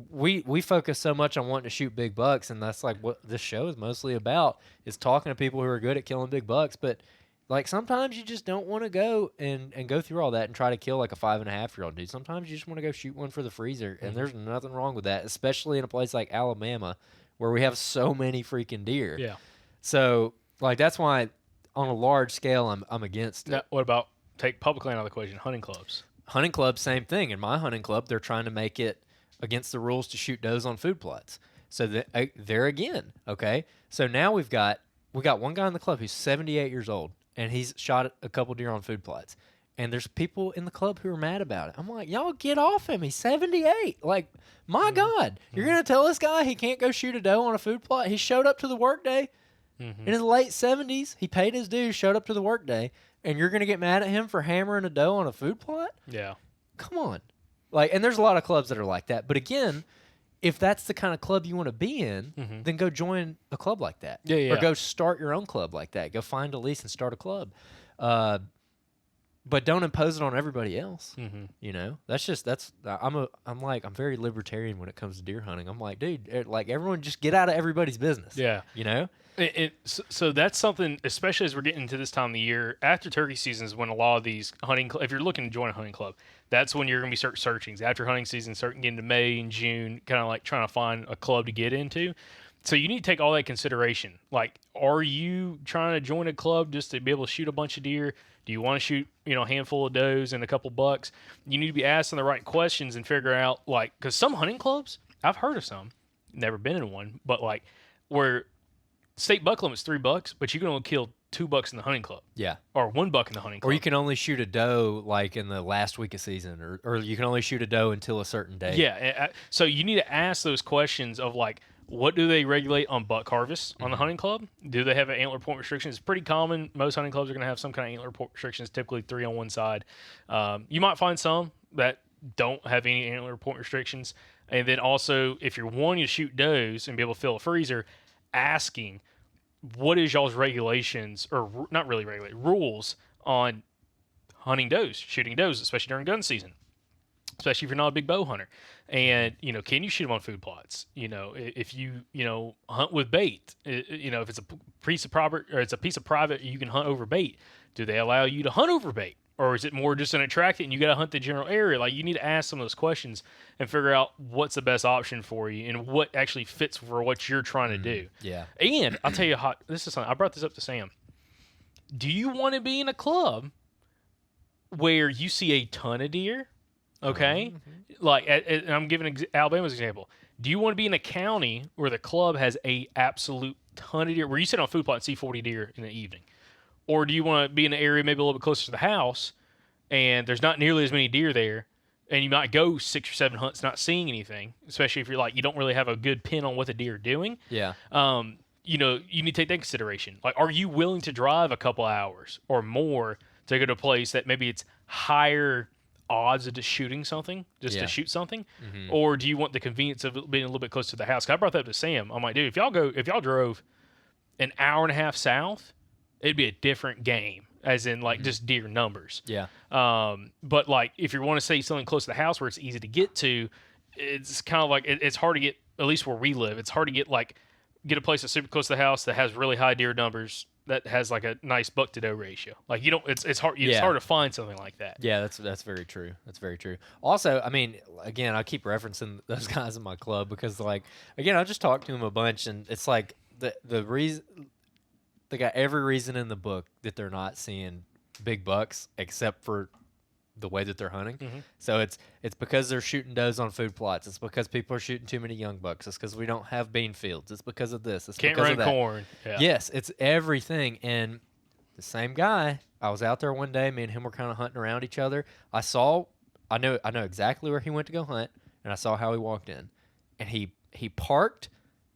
we focus so much on wanting to shoot big bucks, and that's like what this show is mostly about, is talking to people who are good at killing big bucks. But like, sometimes you just don't want to go and go through all that and try to kill like a 5.5-year-old dude. Sometimes you just want to go shoot one for the freezer, and there's nothing wrong with that, especially in a place like Alabama where we have so many freaking deer. Yeah. So like, that's why on a large scale I'm against it. Now, what about take public land out of the equation? Hunting clubs. Hunting clubs, same thing. In my hunting club, they're trying to make it against the rules to shoot does on food plots. So there again, okay? So now we got one guy in the club who's 78 years old, and he's shot a couple deer on food plots. And there's people in the club who are mad about it. I'm like, y'all get off him. He's 78. Like, my God, you're going to tell this guy he can't go shoot a doe on a food plot? He showed up to the workday in his late 70s. He paid his dues, showed up to the workday, and you're going to get mad at him for hammering a doe on a food plot? Yeah. Come on. Like, and there's a lot of clubs that are like that. But again, if that's the kind of club you want to be in, then go join a club like that. Yeah. Or go start your own club like that. Go find a lease and start a club. But don't impose it on everybody else. You know, I'm very libertarian when it comes to deer hunting. I'm like, dude, like, everyone just get out of everybody's business. Yeah. You know? So that's something, especially as we're getting into this time of the year, after turkey season is when a lot of these hunting, if you're looking to join a hunting club, that's when you're going to be searchings. After hunting season, starting getting to May and June, kind of like trying to find a club to get into. So you need to take all that into consideration. Like, are you trying to join a club just to be able to shoot a bunch of deer? Do you want to shoot, a handful of does and a couple bucks? You need to be asking the right questions and figure out, like, because some hunting clubs, I've heard of some, never been in one, but like, where state buck limit's $3, but you can only kill 2 bucks in the hunting club. Yeah. Or 1 buck in the hunting club. Or you can only shoot a doe like in the last week of season, or you can only shoot a doe until a certain day. Yeah. So you need to ask those questions of, like, what do they regulate on buck harvest on the hunting club? Do they have an antler point restriction? It's pretty common. Most hunting clubs are going to have some kind of antler point restrictions, typically 3 on one side. You might find some that don't have any antler point restrictions. And then also, if you're wanting to shoot does and be able to fill a freezer, asking, what is y'all's regulations, or not really rules on hunting does, shooting does, especially during gun season, especially if you're not a big bow hunter. And, can you shoot them on food plots? If you, hunt with bait, if it's a piece of private, you can hunt over bait. Do they allow you to hunt over bait? Or is it more just an attractant and you got to hunt the general area? Like, you need to ask some of those questions and figure out what's the best option for you and what actually fits for what you're trying to do. Yeah. And I'll tell you how, this is something, I brought this up to Sam. Do you want to be in a club where you see a ton of deer? Okay, like and I'm giving Alabama's example. Do you want to be in a county where the club has a absolute ton of deer, where you sit on a food plot and see 40 deer in the evening, or do you want to be in an area maybe a little bit closer to the house, and there's not nearly as many deer there, and you might go 6 or 7 hunts not seeing anything, especially if you're like you don't really have a good pin on what the deer are doing. Yeah. You need to take that into consideration. Like, are you willing to drive a couple hours or more to go to a place that maybe it's higher odds of just shooting something, to shoot something, or do you want the convenience of being a little bit close to the house? 'Cause I brought that up to Sam. I'm like, dude, if y'all drove an hour and a half south, it'd be a different game, as in like just deer numbers. Yeah. But like if you want to say something close to the house where it's easy to get to, it's kind of like it's hard to get. At least where we live, it's hard to get a place that's super close to the house that has really high deer numbers, that has like a nice buck to doe ratio. Like you don't, it's hard. It's hard to find something like that. Yeah, that's very true. That's very true. Also, I mean, again, I keep referencing those guys in my club because, like, again, I just talked to them a bunch, and it's like the reason they got every reason in the book that they're not seeing big bucks except for the way that they're hunting. So it's because they're shooting does on food plots. It's because people are shooting too many young bucks. It's because we don't have bean fields. It's because of this. It's Can't because run of that. corn. Yeah. Yes, it's everything. And the same guy, I was out there one day. Me and him were kind of hunting around each other. I know exactly where he went to go hunt, and I saw how he walked in. And he parked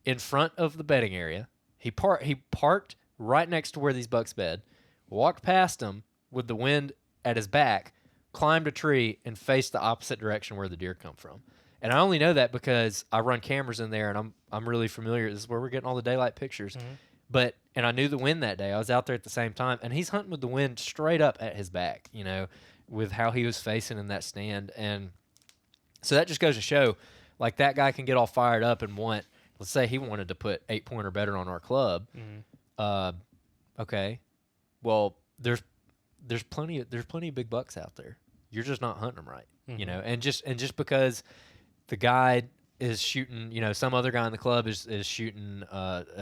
in front of the bedding area. He parked right next to where these bucks bed. Walked past them with the wind at his back. Climbed a tree and faced the opposite direction where the deer come from. And I only know that because I run cameras in there, and I'm really familiar. This is where we're getting all the daylight pictures. And I knew the wind that day. I was out there at the same time, and he's hunting with the wind straight up at his back, with how he was facing in that stand. And so that just goes to show, like, that guy can get all fired up and let's say he wanted to put 8-point or better on our club. Okay, well, there's plenty of big bucks out there. You're just not hunting them right, and just because the guy is shooting, some other guy in the club is shooting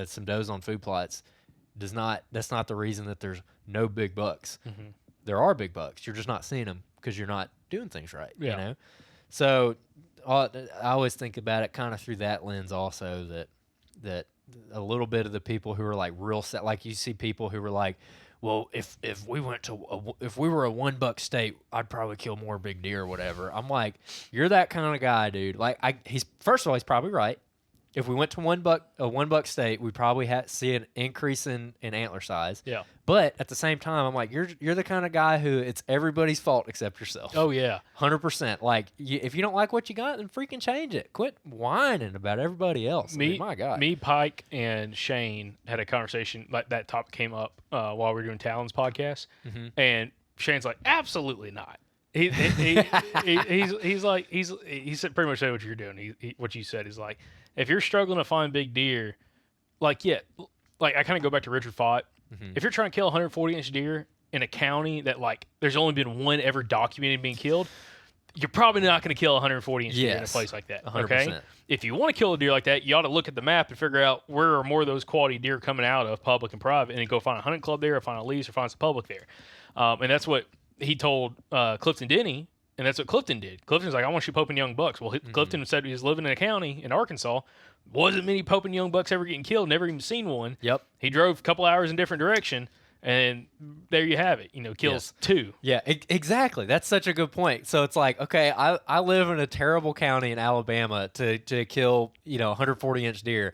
some does on food plots, that's not the reason that there's no big bucks. There are big bucks. You're just not seeing them because you're not doing things right. So I always think about it kind of through that lens also, that a little bit of the people who are like real set, like you see people who were like, well, if we were a $1 state, I'd probably kill more big deer or whatever. I'm like, you're that kind of guy, dude. Like, first of all, he's probably right. If we went to a $1 state, we'd probably see an increase in antler size. Yeah. But at the same time, I'm like, you're the kind of guy who it's everybody's fault except yourself. Oh yeah, 100%. Like, if you don't like what you got, then freaking change it. Quit whining about everybody else. My God. Me, Pike, and Shane had a conversation. Like that topic came up while we were doing Talon's podcast, and Shane's like, absolutely not. He said pretty much say what you're doing. What you said is like, if you're struggling to find big deer, like I kind of go back to Richard Fott. If you're trying to kill a 140-inch deer in a county that like there's only been one ever documented being killed, you're probably not going to kill a 140-inch deer in a place like that. 100%. Okay, if you want to kill a deer like that, you ought to look at the map and figure out where are more of those quality deer coming out of public and private, and then go find a hunting club there, or find a lease, or find some public there. And that's what he told Clifton Denny, and that's what Clifton did. Clifton's like, I want to shoot Pope and Young bucks. Well, Clifton said he was living in a county in Arkansas. Wasn't many Pope and Young bucks ever getting killed. Never even seen one. Yep. He drove a couple hours in different direction, and there you have it. Kills two. Yeah, exactly. That's such a good point. So it's like, okay, I live in a terrible county in Alabama to kill 140-inch deer.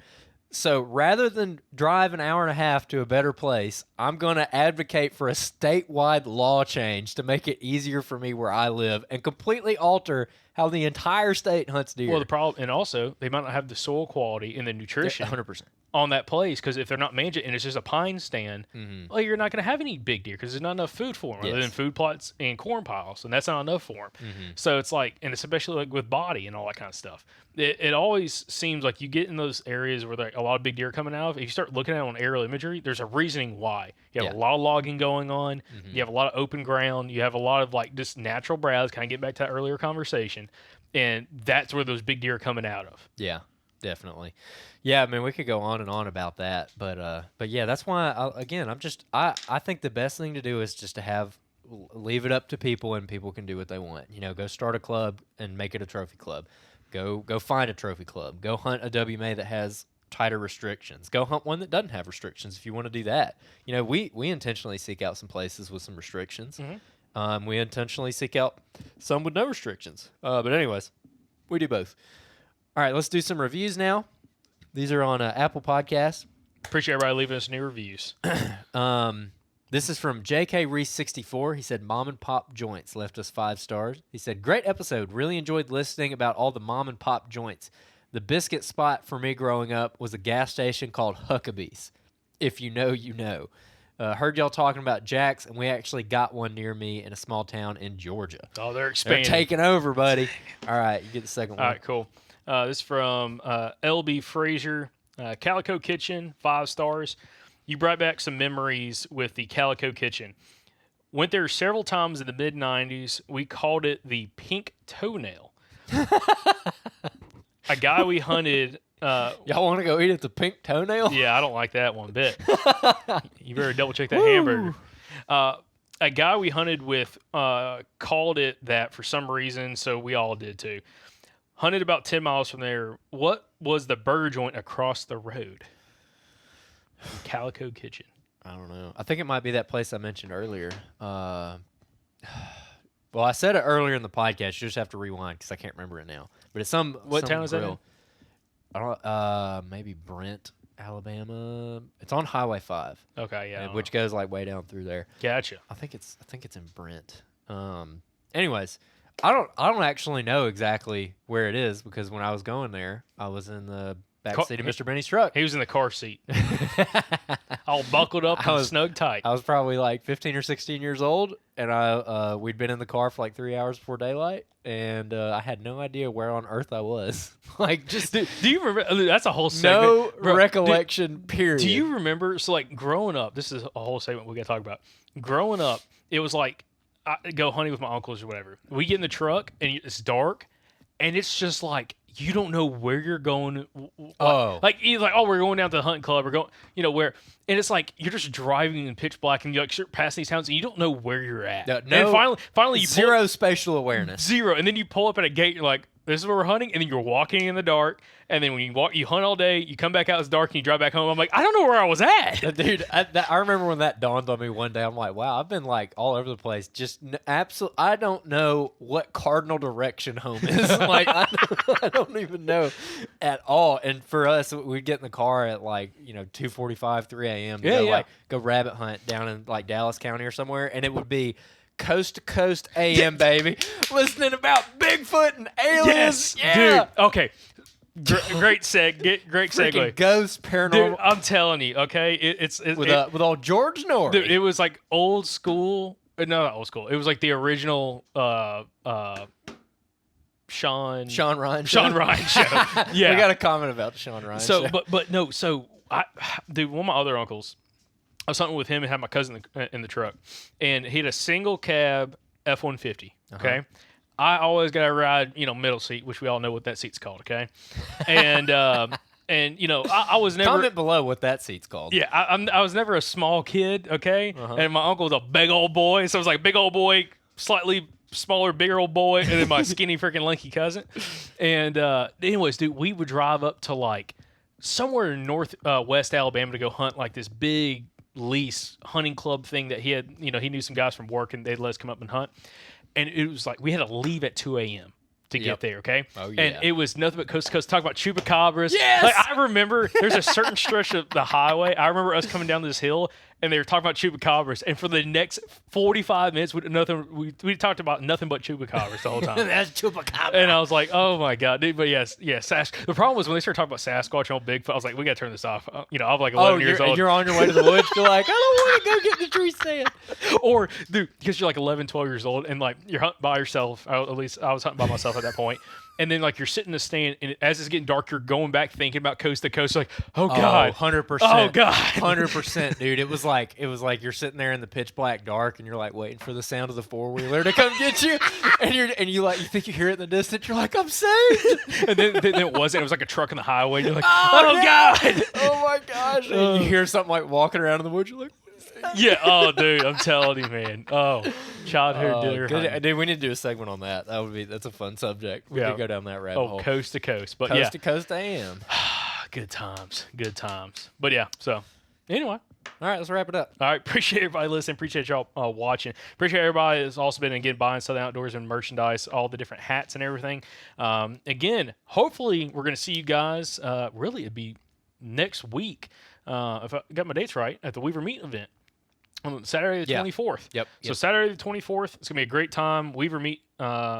So rather than drive an hour and a half to a better place, I'm going to advocate for a statewide law change to make it easier for me where I live and completely alter how the entire state hunts deer. Well, the problem, and also they might not have the soil quality and the nutrition 100%. on that place, because if they're not managing and it's just a pine stand, well, you're not going to have any big deer because there's not enough food for them other than food plots and corn piles, and that's not enough for them. So it's like, and especially like with body and all that kind of stuff, it always seems like you get in those areas where there a lot of big deer coming out of. If you start looking at it on aerial imagery, there's a reasoning why. You have a lot of logging going on. You have a lot of open ground. You have a lot of like just natural browse, kind of get back to that earlier conversation, and that's where those big deer are coming out of. Yeah. Definitely. Yeah, I mean, we could go on and on about that, but yeah, that's why I think the best thing to do is just to leave it up to people, and people can do what they want. Go start a club and make it a trophy club. Go find a trophy club. Go hunt a WMA that has tighter restrictions. Go hunt one that doesn't have restrictions if you want to do that. We intentionally seek out some places with some restrictions. We intentionally seek out some with no restrictions. But anyways, we do both. All right, let's do some reviews now. These are on Apple Podcasts. Appreciate everybody leaving us new reviews. This is from JK Reese 64. He said, "Mom and Pop Joints," left us 5 stars. He said, "Great episode. Really enjoyed listening about all the mom and pop joints. The biscuit spot for me growing up was a gas station called Huckabee's. If you know, you know. Heard y'all talking about Jack's, and we actually got one near me in a small town in Georgia." Oh, they're expanding. They're taking over, buddy. All right, you get the second one. All right, cool. This is from LB Frazier. Calico Kitchen, 5 stars. You brought back some memories with the Calico Kitchen. Went there several times in the mid-'90s. We called it the Pink Toenail. A guy we hunted... y'all want to go eat at the Pink Toenail? Yeah, I don't like that one bit. You better double-check that hamburger. A guy we hunted with called it that for some reason, so we all did too. Hunted about 10 miles from there. What was the burger joint across the road? Calico Kitchen. I don't know. I think it might be that place I mentioned earlier. Well, I said it earlier in the podcast. You just have to rewind because I can't remember it now. But it's What town is that in? I don't. Maybe Brent, Alabama. It's on Highway 5. Okay, yeah. Which goes like way down through there. Gotcha. I think it's in Brent. Anyways, I don't actually know exactly where it is because when I was going there, I was in the back seat of Mr. Benny's truck. He was in the car seat. All buckled up and snug tight. I was probably like 15 or 16 years old, and we'd been in the car for like 3 hours before daylight, and I had no idea where on earth I was. Like, just do you remember? That's a whole segment. No recollection. Period. Do you remember? So, like, growing up, this is a whole segment we got to talk about. Growing up, it was like I go hunting with my uncles or whatever. We get in the truck and it's dark, and it's just like you don't know where you're going. Like we're going down to the hunting club. We're going, where, and it's like you're just driving in pitch black, and you pass these towns, and you don't know where you're at. No, and finally, you zero spatial awareness. Zero, and then you pull up at a gate. You're like, "This is where we're hunting," and then you're walking in the dark. And then when you hunt all day, you come back out, it's dark, and you drive back home. I'm like, I don't know where I was at. Dude, I remember when that dawned on me one day. I'm like, wow, I've been like all over the place. Just I don't know what cardinal direction home is. Like, I don't even know at all. And for us, we'd get in the car at like, 2:45, 3 a.m. to like go rabbit hunt down in like Dallas County or somewhere. And it would be coast to coast AM, baby. Listening about Bigfoot and aliens. Yes, yeah. dude. Okay. Great segue. Ghost, paranormal. Dude, I'm telling you, okay? It's with old George Norrie. Dude, it was like old school. No, not old school. It was like the original Sean Ryan show. Yeah. We got a comment about the Sean Ryan show. But no, so dude, one of my other uncles, I was hunting with him and had my cousin in the truck, and he had a single cab F-150. Okay. Uh-huh. I always got to ride, middle seat, which we all know what that seat's called, okay? And I was never... Comment below what that seat's called. Yeah, I was never a small kid, okay? Uh-huh. And my uncle was a big old boy, so it was like big old boy, slightly smaller, bigger old boy, and then my skinny freaking lanky cousin. And anyways, dude, we would drive up to like somewhere in west Alabama to go hunt like this big lease hunting club thing that he had, he knew some guys from work, and they'd let us come up and hunt. And it was like we had to leave at 2 a.m. to get there, okay? Oh, yeah. And it was nothing but coast to coast. Talk about chupacabras. Yes! Like, I remember there's a certain stretch of the highway. I remember us coming down this hill, and they were talking about chupacabras. And for the next 45 minutes, we talked about nothing but chupacabras the whole time. That's chupacabra. And I was like, oh, my God, dude. But yes. The problem was when they started talking about Sasquatch and old Bigfoot, I was like, we got to turn this off. I was like 11 years old. You're on your way to the woods. You're like, I don't want to go get in the tree stand. Or, dude, because you're like 11, 12 years old, and like you're hunting by yourself. At least I was hunting by myself at that point. and then like you're sitting in the stand, and as it's getting dark, you're going back thinking about coast to coast. Like, oh god, 100%. oh god, 100%, dude. It was like you're sitting there in the pitch black dark, and you're like waiting for the sound of the 4-wheeler to come get you, and you think you hear it in the distance. You're like, I'm saved. and then it wasn't. It was like a truck on the highway. You're like, oh god, oh my gosh. And you hear something like walking around in the woods. You're like, yeah. Oh, dude, I'm telling you, man. Oh, childhood dinner. Dude, we need to do a segment on that. That's a fun subject. We could go down that rabbit hole. Coast to coast, but coast to coast I am. Good times. But yeah, so anyway. All right, let's wrap it up. All right, appreciate everybody listening. Appreciate y'all watching. Appreciate everybody that's also been again buying Southern Outdoors and merchandise, all the different hats and everything. Again, hopefully we're going to see you guys. Really, it'd be next week if I got my dates right at the Weaver Meat event. On Saturday the 24th. Yep. So Saturday the 24th, it's going to be a great time. Weaver Meet,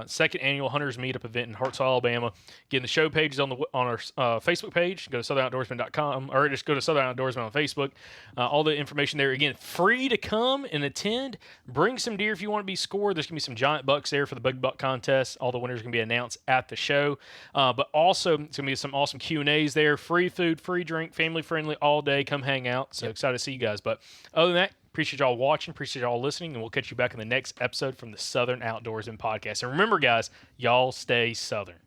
second annual Hunters Meetup event in Hartsville, Alabama. Again, the show page is on our Facebook page. Go to southernoutdoorsman.com or just go to Southern Outdoorsman on Facebook. All the information there. Again, free to come and attend. Bring some deer if you want to be scored. There's going to be some giant bucks there for the big buck contest. All the winners are going to be announced at the show. But also, it's going to be some awesome Q&As there. Free food, free drink, family friendly all day. Come hang out. So excited to see you guys. But other than that, appreciate y'all watching. Appreciate y'all listening. And we'll catch you back in the next episode from the Southern Outdoorsman podcast. And remember, guys, y'all stay Southern.